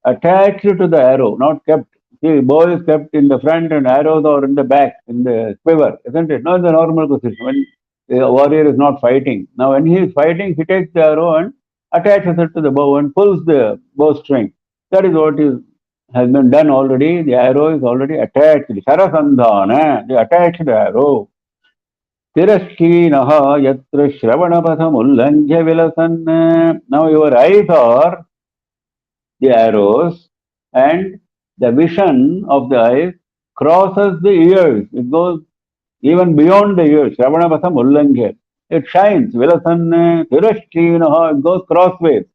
attached to the arrow, not kept. See, bow is kept in the front and arrows are in the back, in the quiver, isn't it? Not the normal position when the warrior is not fighting. Now, when he is fighting, he takes the arrow and attaches it to the bow and pulls the bowstring. That is what has been done already. The arrow is already attached. Sarasandhana, the attached arrow. Tirashkinaha yatra shravanapatham ullangya vilasan. Now your eyes are the arrows and the vision of the eyes crosses the ears. It goes even beyond the ears. Shravanapatham ullangya. It shines. Vilasan tirashkinaha. It goes crossways.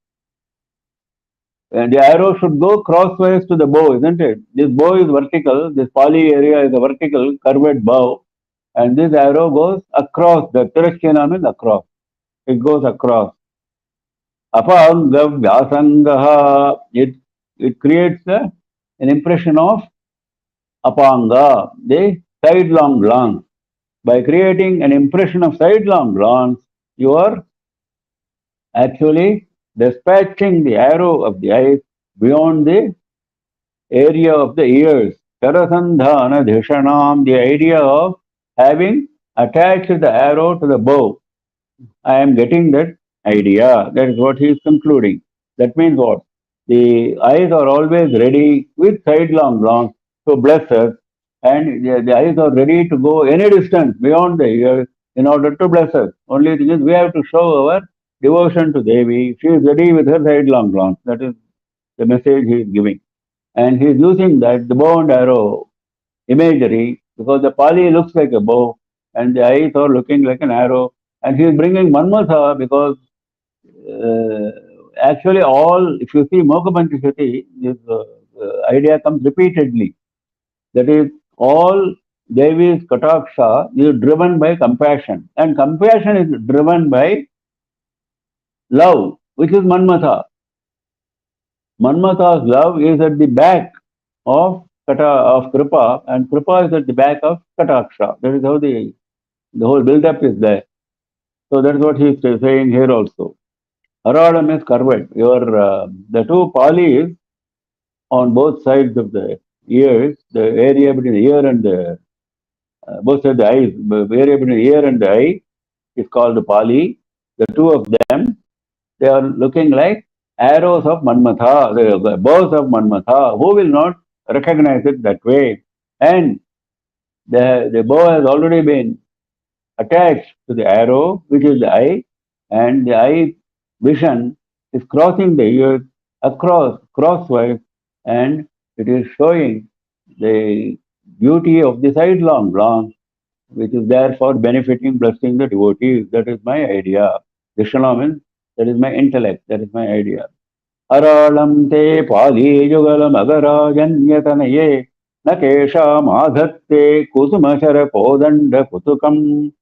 And the arrow should go crossways to the bow, isn't it? This bow is vertical. This poly area is a vertical curved bow. And this arrow goes across. The tirashkina means across. It goes across. Apanga vyasangaha. It creates an impression of apanga, the sidelong glance. By creating an impression of sidelong glance, you are actually dispatching the arrow of the eyes beyond the area of the ears. Tarasandhana dhishanam, the idea of having attached the arrow to the bow. I am getting that idea. That is what he is concluding. That means what? The eyes are always ready with sidelong glance to bless us, and the eyes are ready to go any distance beyond the ears in order to bless us. Only thing is we have to show our devotion to Devi. She is ready with her sidelong glance. That is the message he is giving. And he is using that, the bow and arrow imagery, because the Pali looks like a bow and the eyes are looking like an arrow. And he is bringing Manmatha because actually all, if you see Moka Panchashati, this idea comes repeatedly. That is, all Devi's Kataksha is driven by compassion. And compassion is driven by love, which is Manmatha. Manmatha's love is at the back of Kripa, and Kripa is at the back of Kataksha. That is how the whole build-up is there. So that's what he is saying here also. Aradam is curved. The two Palis on both sides of the ears, the area between the ear and the both sides of the eyes, the area between the ear and the eye is called the Pali. The two of them, they are looking like arrows of Manmatha, the bows of Manmatha. Who will not recognize it that way? And the bow has already been attached to the arrow, which is the eye, and the eye vision is crossing the ears crosswise, and it is showing the beauty of the sidelong glance, which is therefore benefiting, blessing the devotees. That is my idea. Dishana means that is my intellect, that is my idea. Aralam te pali yugalam agarajanyatanaye nakesha madhatte kusumashara podanda kutukam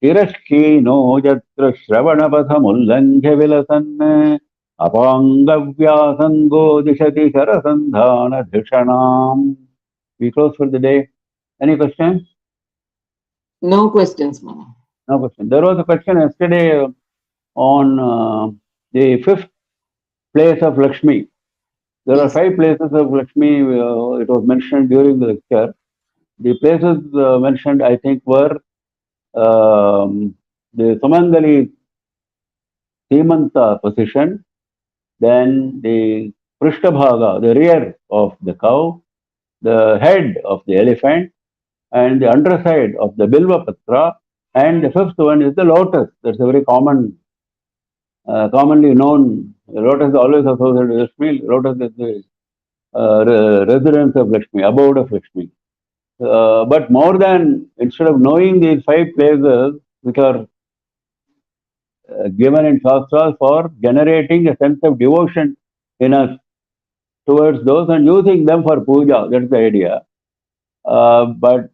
tirashkino jatra shravanapatham vilasan apangavyasango dishati sarasandhana dhishanam. We close for the day. Any questions? No questions, Mama. No question. There was a question yesterday on the fifth place of Lakshmi. There are 5 places of Lakshmi. It was mentioned during the lecture. The places mentioned, I think, were the Sumangali Simanta position, then the Prishtabhaga, the rear of the cow, the head of the elephant, and the underside of the Bilva Patra, and the 5th one is the lotus. That's a very commonly known. Lotus is always associated with Lakshmi. Lotus is the residence of Lakshmi, abode of Lakshmi. But more than, instead of knowing these 5 places which are given in Shastras for generating a sense of devotion in us towards those and using them for puja, that's the idea. But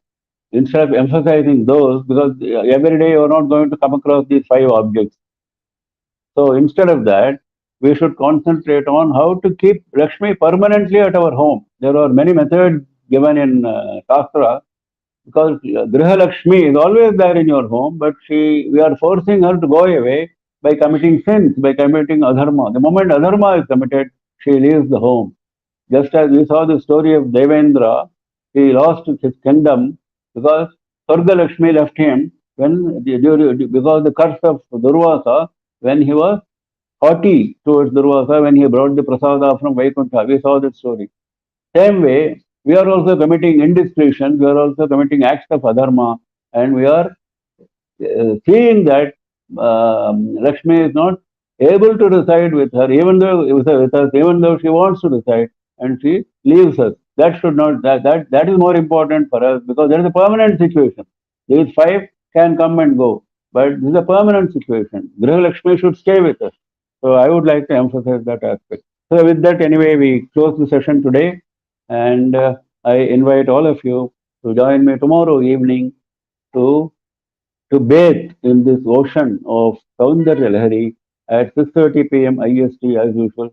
instead of emphasizing those, because every day you are not going to come across these 5 objects. So instead of that, we should concentrate on how to keep Lakshmi permanently at our home. There are many methods given in Shastra, because Griha Lakshmi is always there in your home, but we are forcing her to go away by committing sins, by committing adharma. The moment adharma is committed, she leaves the home. Just as we saw the story of Devendra, he lost his kingdom because Surga Lakshmi left him because the curse of Durvasa, when he was haughty towards Durvasa, when he brought the prasada from Vaikuntha. We saw that story. Same way, we are also committing indiscretion, we are also committing acts of adharma, and we are seeing that Lakshmi is not able to reside with her, even though with us, even though she wants to reside, and she leaves us. That should not. That is more important for us because there is a permanent situation. These five can come and go, but this is a permanent situation. Griha Lakshmi should stay with us. So I would like to emphasize that aspect. So with that, anyway, we close the session today, and I invite all of you to join me tomorrow evening to bathe in this ocean of Saundarya Lahari at 6:30 p.m. IST as usual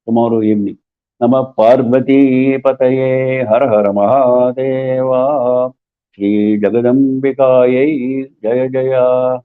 tomorrow evening. Namah Parvati Pataye Har Har Mahadeva Shri Jagadambikaye Jaya Jaya